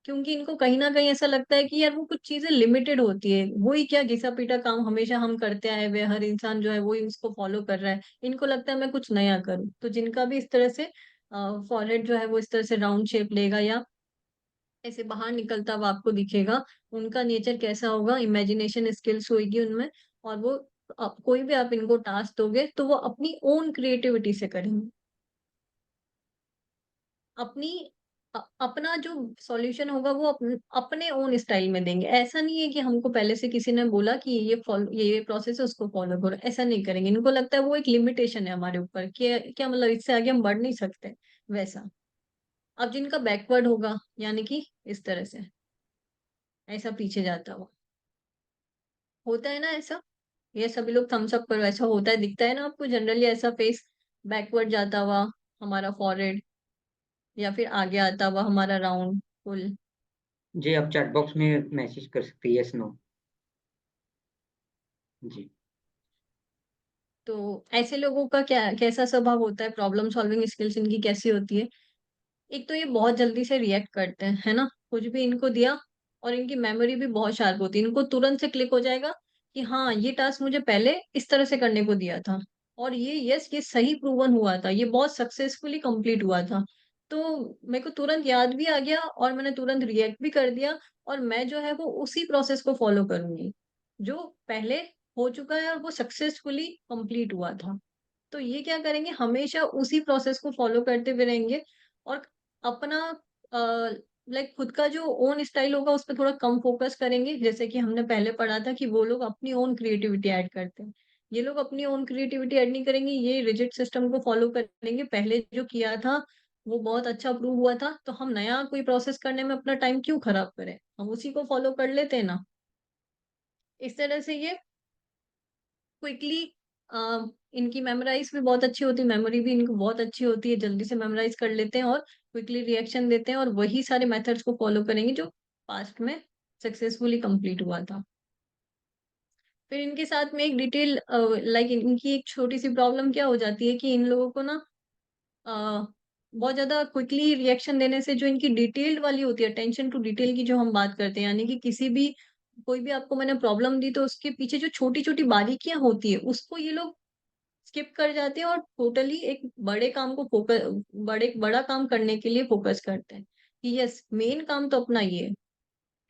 क्योंकि इनको कहीं ना कहीं ऐसा लगता है कि यार वो कुछ चीजें लिमिटेड होती है, वही क्या घिसा पीटा काम हमेशा हम करते आए हुए, हर इंसान जो है वही उसको फॉलो कर रहा है। इनको लगता है मैं कुछ नया करूं, तो जिनका भी इस तरह से फॉरहेड जो है वो इस तरह से राउंड शेप लेगा या ऐसे बाहर निकलता हुआ आपको दिखेगा, उनका नेचर कैसा होगा, इमेजिनेशन स्किल्स होगी उनमें। और वो कोई भी आप इनको टास्क दोगे तो वो अपनी ओन क्रिएटिविटी से करेंगे, अपनी अपना जो सॉल्यूशन होगा वो अपने ओन स्टाइल में देंगे। ऐसा नहीं है कि हमको पहले से किसी ने बोला कि ये प्रोसेस है उसको फॉलो करो, ऐसा नहीं करेंगे। इनको लगता है वो एक लिमिटेशन है हमारे ऊपर कि क्या मतलब इससे आगे हम बढ़ नहीं सकते वैसा। अब जिनका बैकवर्ड होगा यानी कि इस तरह से ऐसा पीछे जाता हुआ होता है ना ऐसा, ये सभी लोग थम्स अप करो, ऐसा होता है दिखता है ना आपको जनरली ऐसा फेस बैकवर्ड जाता हुआ हमारा फॉरहेड, या फिर आगे आता हुआ हमारा राउंड फुल। जी आप चैट बॉक्स में मैसेज कर सकते हैं यस नो। जी तो ऐसे लोगों का क्या कैसा स्वभाव होता है, प्रॉब्लम सॉल्विंग स्किल्स इनकी कैसी होती है? एक तो ये बहुत जल्दी से रिएक्ट करते हैं, है ना, कुछ भी इनको दिया। और इनकी मेमोरी भी बहुत शार्प होती है, इनको तुरंत से क्लिक हो जाएगा कि हाँ ये टास्क मुझे पहले इस तरह से करने को दिया था, और ये यस ये सही प्रूवन हुआ था, ये बहुत सक्सेसफुली कंप्लीट हुआ था। तो मेरे को तुरंत याद भी आ गया और मैंने तुरंत रिएक्ट भी कर दिया, और मैं जो है वो उसी प्रोसेस को फॉलो करूंगी जो पहले हो चुका है और वो सक्सेसफुली कंप्लीट हुआ था। तो ये क्या करेंगे, हमेशा उसी प्रोसेस को फॉलो करते हुए रहेंगे। और अपना लाइक खुद का जो ओन स्टाइल होगा उस पर थोड़ा कम फोकस करेंगे। जैसे कि हमने पहले पढ़ा था कि वो लोग अपनी ओन क्रिएटिविटी ऐड करते हैं, ये लोग अपनी ओन क्रिएटिविटी ऐड नहीं करेंगे, ये रिजिड सिस्टम को फॉलो करेंगे। पहले जो किया था वो बहुत अच्छा प्रूव हुआ था, तो हम नया कोई प्रोसेस करने में अपना टाइम क्यों खराब करें, हम उसी को फॉलो कर लेते हैं ना। इस तरह से ये क्विकली इनकी मेमोराइज भी बहुत अच्छी होती है, मेमोरी भी इनको बहुत अच्छी होती है, जल्दी से मेमोराइज कर लेते हैं और क्विकली रिएक्शन देते हैं, और वही सारे मेथड्स को फॉलो करेंगे जो पास्ट में सक्सेसफुली कंप्लीट हुआ था। फिर इनके साथ में एक डिटेल लाइक इनकी एक छोटी सी प्रॉब्लम क्या हो जाती है कि इन लोगों को ना अ, बहुत ज्यादा क्विकली रिएक्शन देने से जो इनकी डिटेल्ड वाली होती है, अटेंशन टू डिटेल की जो हम बात करते हैं, यानी कि किसी भी कोई भी आपको मैंने प्रॉब्लम दी तो उसके पीछे जो छोटी छोटी बारीकियां होती है उसको ये लोग स्किप कर जाते हैं और टोटली एक बड़े काम को फोकस बड़ा काम करने के लिए फोकस करते हैं कि यस मेन काम तो अपना ये है,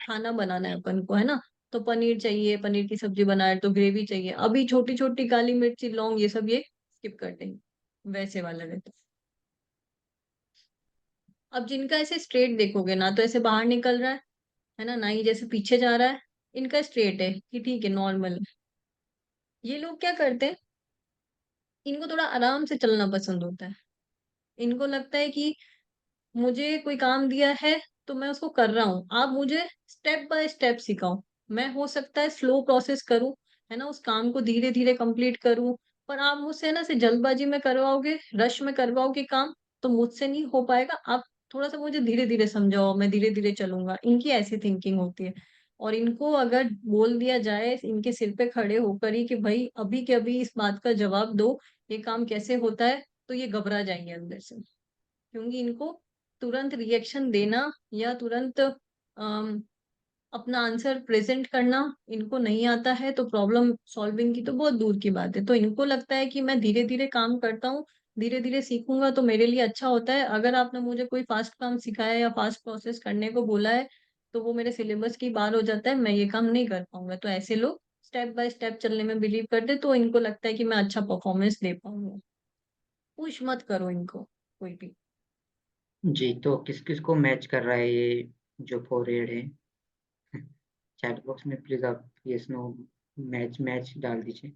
खाना बनाना है अपन को, है ना। तो पनीर चाहिए, पनीर की सब्जी बनाए तो ग्रेवी चाहिए, अभी छोटी छोटी काली मिर्ची लौंग ये सब ये स्किप कर देंगे, वैसे वाला रहता है। अब जिनका ऐसे स्ट्रेट देखोगे ना तो ऐसे बाहर निकल रहा है ना, ना ही जैसे पीछे जा रहा है, इनका स्ट्रेट है कि ठीक है नॉर्मल। ये लोग क्या करते हैं, इनको थोड़ा आराम से चलना पसंद होता है। इनको लगता है कि मुझे कोई काम दिया है तो मैं उसको कर रहा हूँ, आप मुझे स्टेप बाय स्टेप सिखाओ। मैं हो सकता है स्लो प्रोसेस करूँ, है ना, उस काम को धीरे धीरे कंप्लीट करूँ, पर आप मुझसे ना से जल्दबाजी में करवाओगे, रश में करवाओगे काम, तो मुझसे नहीं हो पाएगा। आप थोड़ा सा मुझे धीरे धीरे समझाओ, मैं धीरे धीरे चलूंगा, इनकी ऐसी थिंकिंग होती है। और इनको अगर बोल दिया जाए इनके सिर पे खड़े होकर ही कि भाई अभी के अभी इस बात का जवाब दो, ये काम कैसे होता है, तो ये घबरा जाएंगे अंदर से। क्योंकि इनको तुरंत रिएक्शन देना या तुरंत अपना आंसर प्रेजेंट करना इनको नहीं आता है, तो प्रॉब्लम सॉल्विंग की तो बहुत दूर की बात है। तो इनको लगता है कि मैं धीरे धीरे काम करता हूँ, धीरे धीरे सीखूंगा तो मेरे लिए अच्छा होता है। अगर आपने मुझे कोई फास्ट काम सिखाया या फास्ट प्रोसेस करने को बोला है तो वो मेरे सिलेबस की बाहर हो जाता है, मैं ये काम नहीं कर पाऊंगा। तो ऐसे लोग स्टेप बाय स्टेप चलने में बिलीव करते, तो इनको लगता है कि मैं अच्छा परफॉर्मेंस दे पाऊंगा। पुश मत करो इनको कोई भी। जी तो किस किस को मैच कर रहा है ये जो फॉरहेड है? चैट बॉक्स में प्लीज आप यस नो मैच मैच डाल दीजिए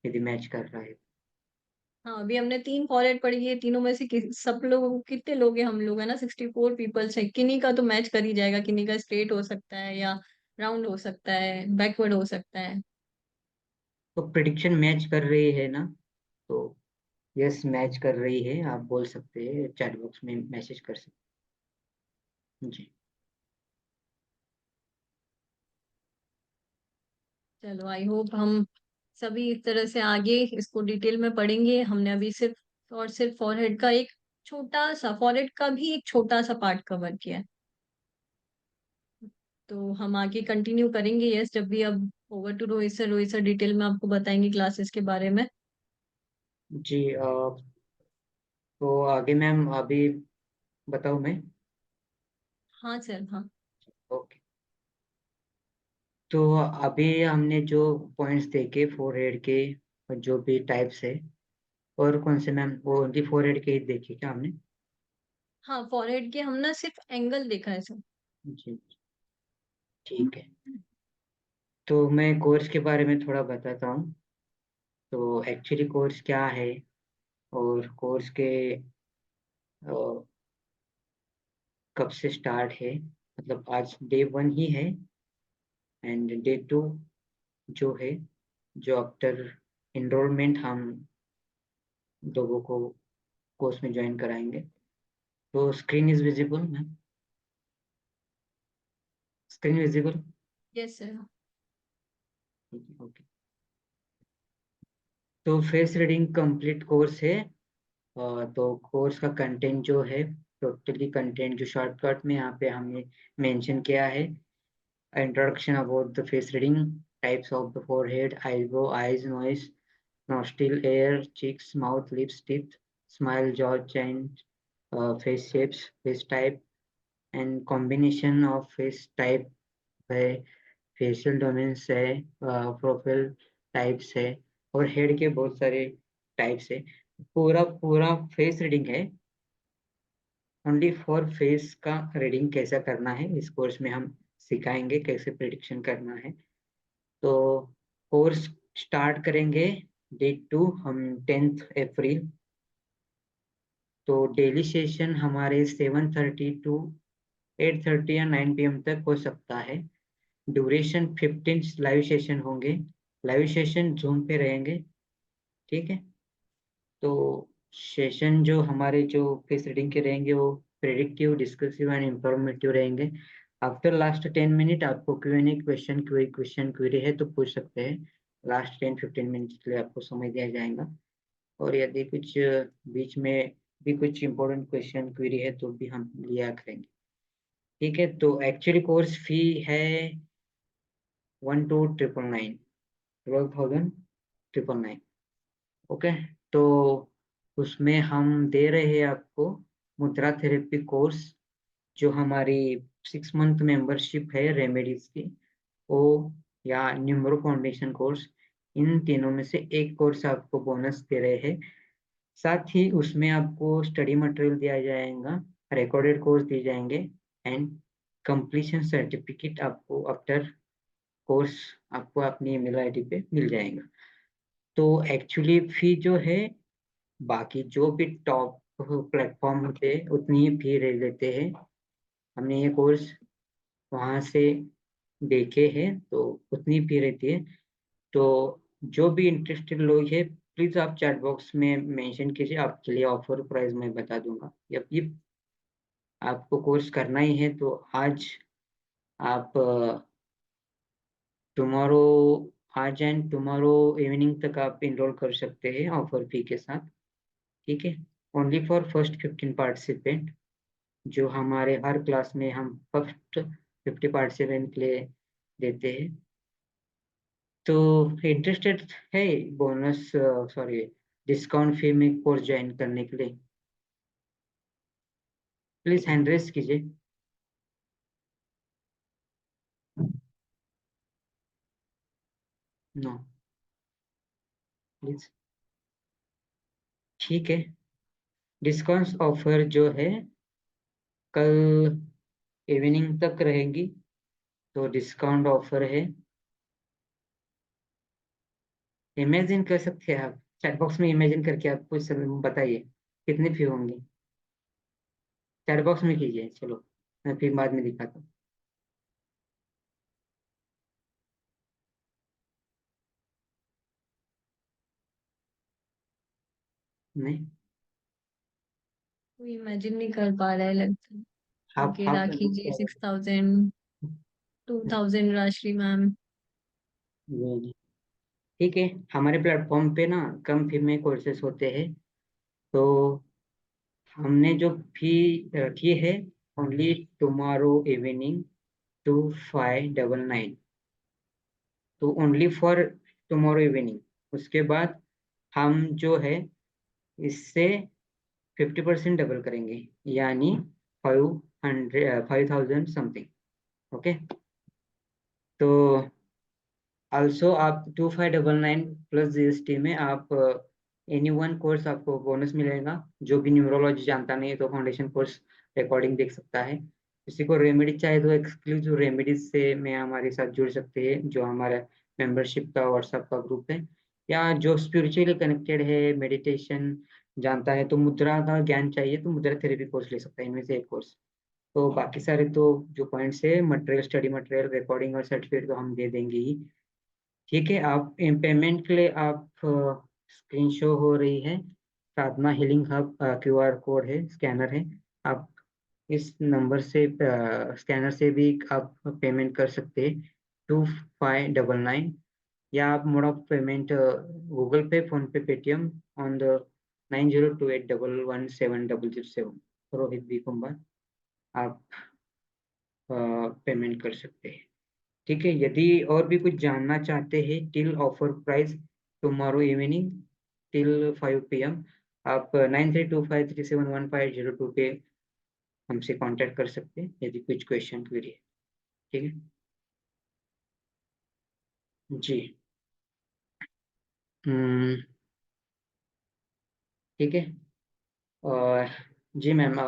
यदि मैच कर रहा है। हाँ अभी हमने 3 फॉरवर्ड पढ़ी है, तीनों में से सब लोग कितने लोग हैं, हम लोग है ना 64 पीपल्स है। किन्हीं का तो मैच कर ही जाएगा, किन्हीं का स्ट्रेट हो सकता है या राउंड हो सकता है, बैकवर्ड हो सकता है। तो प्रिडिक्शन मैच कर रही है ना, तो यस मैच कर रही है, आप बोल सकते हैं चैट बॉक्स में मैसेज कर सकते हैं। जी चलो आई होप हम सभी इस तरह से आगे इसको डिटेल में पढ़ेंगे। हमने अभी सिर्फ और सिर्फ फॉरहेड का एक छोटा सा, फॉरहेड का भी एक छोटा सा पार्ट कवर किया है। तो हम आगे कंटिन्यू करेंगे, यस, जब भी अब over to Rohit sir. Rohit sir detail में आपको बताएंगे क्लासेस के बारे में। जी तो आगे मैम अभी बताऊँ मैं? हाँ सर, हाँ। ओके। तो अभी हमने जो पॉइंट्स देखे फोरहेड के, जो भी टाइप्स है, और कौन से मैम, वो ओनली फोरहेड के ही देखे क्या हमने? हाँ, फॉरहेड के हम ना सिर्फ एंगल देखा है सर। जी, ठीक है। तो मैं कोर्स के बारे में थोड़ा बताता हूँ। तो एक्चुअली कोर्स क्या है, और कोर्स के अ, कब से स्टार्ट है, मतलब आज डे 1 ही है, एंड डे 2 जो है, जो आफ्टर एनरोलमेंट हम लोगों को कोर्स में ज्वाइन कराएंगे। तो screen is visible ma'am? Screen visible? Yes sir. Okay. तो फेस रीडिंग कंप्लीट कोर्स है। तो कोर्स का कंटेंट जो है, टोटली कंटेंट जो शॉर्टकट में यहाँ पे हमने मेंशन किया है: introduction about the face reading, types of the forehead, eyebrow, eyes, nose, nostril, ear, cheeks, mouth, lips, teeth, smile, jaw, chin, face shapes, face type, and combination of face type है, facial domains है, profile types है, और head के बहुत सारे types है। पूरा पूरा फेस रीडिंग है। ओनली फॉर फेस का रीडिंग कैसा करना है इस कोर्स में हम सिखाएंगे, कैसे प्रिडिक्शन करना है। तो कोर्स स्टार्ट करेंगे डेट 2 हम 10th अप्रैल। तो डेली सेशन हमारे 7:30 टू 8:30 या 9 PM तक हो सकता है। ड्यूरेशन 15 लाइव सेशन होंगे। लाइव सेशन जूम पे रहेंगे, ठीक है। तो सेशन जो हमारे जो फेस रीडिंग के रहेंगे वो प्रेडिक्टिव, डिस्कसिव एंड इंफॉर्मेटिव रहेंगे। आफ्टर लास्ट 10 मिनट आपको Q&A, क्वेश्चन क्वेरी है तो पूछ सकते हैं। लास्ट 10-15 मिनट के लिए आपको समय दिया जाएगा, और यदि कुछ बीच में भी कुछ इम्पोर्टेंट क्वेश्चन क्वेरी है तो भी हम लिया करेंगे, ठीक है। तो एक्चुअली कोर्स फी है 12,999, 12,999। ओके। तो उसमें हम दे रहे हैं आपको मुद्रा थेरेपी कोर्स, जो हमारी 6 मंथ मेंबरशिप है रेमेडीज की, वो, या न्यूमरो फाउंडेशन कोर्स, इन तीनों में से एक कोर्स आपको बोनस दे रहे हैं। साथ ही उसमें आपको स्टडी मटेरियल दिया जाएगा, रिकॉर्डेड कोर्स दिए जाएंगे, एंड कंप्लीशन सर्टिफिकेट आपको आफ्टर कोर्स आपको अपनी ईमेल आईडी पे मिल जाएगा। तो एक्चुअली फी जो है, बाकी जो भी टॉप प्लेटफॉर्म होते हैं उतनी ही फी ले लेते हैं। हमने ये कोर्स वहाँ से देखे हैं तो उतनी फी रहती है। तो जो भी इंटरेस्टेड लोग हैं, प्लीज़ आप चैट बॉक्स में मेंशन कीजिए, आपके लिए ऑफर प्राइस मैं बता दूंगा। ये आपको कोर्स करना ही है तो आज आप टुमारो आज एंड टुमारो इवनिंग तक आप इनरोल कर सकते हैं ऑफर फी के साथ, ठीक है। ओनली फॉर फर्स्ट 15 पार्टिसिपेंट, जो हमारे हर क्लास में हम फर्स्ट 50 पार्टिसिपेंट के लिए देते हैं। तो इंटरेस्टेड है बोनस, सॉरी, डिस्काउंट फी में कोर्स ज्वाइन करने के लिए, प्लीज हैंड रेस कीजिए। No, please. ठीक है। डिस्काउंट ऑफर जो है कल इवनिंग तक रहेगी, तो डिस्काउंट ऑफर है। इमेजिन कर सकते हैं आप, चैट बॉक्स में इमेजिन करके आप कुछ बताइए कितनी फी होंगी। चैट बॉक्स में कीजिए, चलो मैं फिर बाद में दिखाता हूँ। नहीं, कोई इमेजिन नहीं कर पा रहा है लगता है। हाफ ओके, हाफ राखी जी 6,000, 2,000 राशि मैम। ठीक है, हमारे प्लेटफॉर्म पे ना कम फी में कोर्सेस होते हैं, तो हमने जो फी रखी है ओनली टुमारो इवनिंग 2599, तो ओनली फॉर टुमारो इवनिंग। उसके बाद हम जो है इससे 50% डबल करेंगे, यानी 5000 समथिंग। ओके, तो ऑल्सो आप 2599 प्लस जीएसटी में आप एनी वन कोर्स आपको बोनस मिलेगा। जो भी न्यूरोलॉजी जानता नहीं है तो फाउंडेशन कोर्स रिकॉर्डिंग देख सकता है। किसी को रेमेडी चाहिए तो एक्सक्लूसिव रेमेडीज से में हमारे साथ जुड़ सकते हैं, जो हमारा मेंबरशिप का व्हाट्सएप का ग्रुप है। या जो स्पिरिचुअली कनेक्टेड है, मेडिटेशन जानता है, तो मुद्रा का ज्ञान चाहिए तो मुद्रा थेरेपी कोर्स ले सकता है, इनमें से एक कोर्स। तो बाकी सारे तो जो पॉइंट्स है, मटेरियल, स्टडी मटेरियल, रिकॉर्डिंग और सर्टिफिकेट तो हम दे देंगे ही। ठीक है, आप पेमेंट के लिए आप स्क्रीन शो हो रही है साधना हीलिंग हब QR कोड है, स्कैनर है। आप इस नंबर से स्कैनर से भी आप पेमेंट कर सकते हैं 2599, या आप mode of payment Google Pay, PhonePe, Paytm on the 9028117007 Rohit B Kumar आप पेमेंट कर सकते हैं। ठीक है, यदि और भी कुछ जानना चाहते हैं till offer price tomorrow evening till 5 PM, आप 9325371502 पे हमसे कांटेक्ट कर सकते हैं यदि कुछ क्वेश्चन क्वेरी है। ठीक है जी। ठीक है, और जी मैम,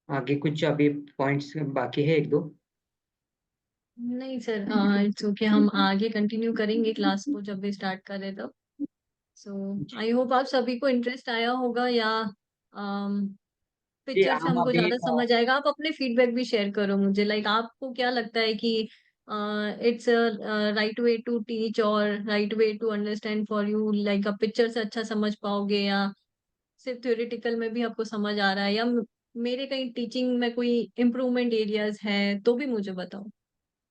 आगे कुछ अभी पॉइंट्स बाकी है एक दो। नहीं सर, इट्स ओके, हम आगे कंटिन्यू करेंगे क्लास को जब भी स्टार्ट करें तब। सो आई होप आप सभी को इंटरेस्ट आया होगा, या जी पिक्चर से हम हमको अभी ज्यादा समझ आएगा। आप अपने फीडबैक भी शेयर करो मुझे, लाइक आपको क्या लगता है कि it's right way to teach और right way to understand for you, like आप पिक्चर से अच्छा समझ पाओगे, या सिर्फ थ्योरेटिकल में भी आपको समझ आ रहा है, या मेरे कहीं टीचिंग में कोई इम्प्रूवमेंट एरियाज है तो भी मुझे बताओ।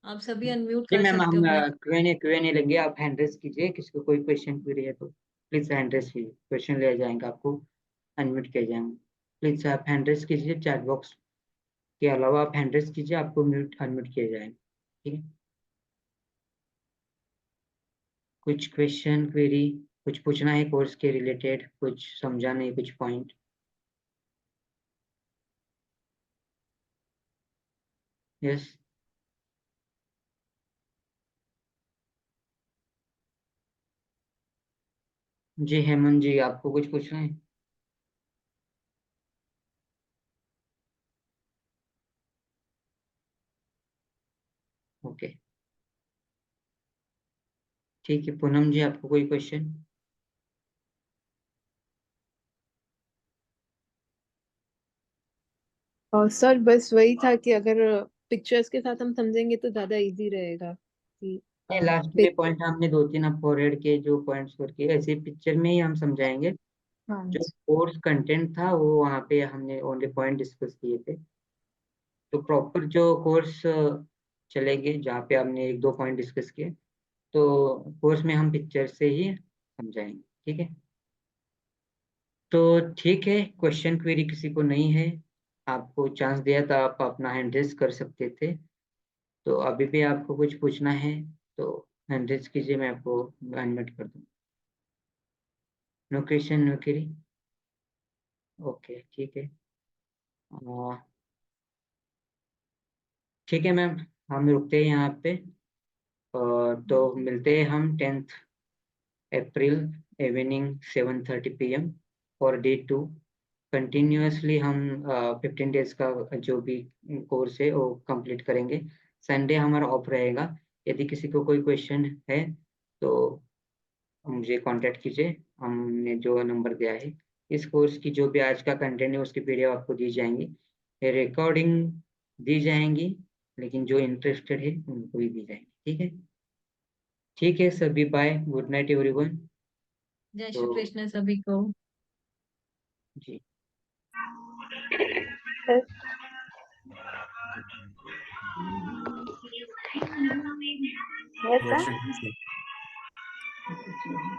आप सभी अनम्यूट जी कर मैम, सकते हम हो अपने। क्वेश्चन लेंगे, आप हैंड रेस कीजिए, किसी को कोई क्वेश्चन क्वेरी है तो प्लीज हैंड रेस कीजिए, क्वेश्चन ले जाएंगे, आपको अनम्यूट किया जाएंगे। प्लीज आप हैंड रेस कीजिए, चैट बॉक्स के अलावा आप हैंड रेस कीजिए, आपको म्यूट अनम्यूट किया जाएगा। ठीक है, कुछ क्वेश्चन क्वेरी, कुछ पूछना है कोर्स के रिलेटेड, कुछ समझा नहीं, कुछ पॉइंट। यस जी हेमंत जी, आपको कुछ पूछना है? ओके, ठीक है, पूनम जी आपको कोई क्वेश्चन? और सर बस वही था कि अगर पिक्चर्स के साथ हम समझेंगे तो ज्यादा इजी रहेगा कि लास्ट में पॉइंट हमने दो तीन आपको रेड के जो पॉइंट्स करके ऐसे पिक्चर में ही हम समझाएंगे। हाँ जो कोर्स कंटेंट था वो वहाँ पे हमने ओनली पॉइंट डिस्कस किए थे, तो प्रॉपर जो कोर्स चलेंगे जहाँ पे हमने एक दो पॉइंट डिस्कस किए, तो कोर्स में हम पिक्चर से ही समझाएंगे। ठीक है, तो ठीक है, क्वेश्चन क्वेरी किसी को नहीं है, आपको चांस दिया था, आप अपना हैंड रेज कर सकते थे, तो अभी भी आपको कुछ पूछना है तो हैंड रेज कीजिए, मैं आपको अनम्यूट कर दूँ। No question no query, okay ठीक है। ठीक है मैम, हम रुकते हैं यहाँ पे, तो मिलते हैं हम 10th April evening 7:30 PM for Day 2। Continuously हम 15 डेज का जो भी कोर्स है वो कंप्लीट करेंगे। संडे हमारा ऑफ रहेगा। यदि किसी को कोई क्वेश्चन है तो मुझे कांटेक्ट कीजिए, हमने जो नंबर दिया है। इस कोर्स की जो भी आज का कंटेंट है उसकी पीडीएफ आपको दी जाएंगी, रिकॉर्डिंग दी जाएंगी, लेकिन जो इंटरेस्टेड है उनको ही दी जाएंगी। ठीक है, ठीक है सभी, बाय, गुड नाइट एवरीवन। जय तो श्री कृष्ण सभी को। जी। Sir Yes, sir. Question 2.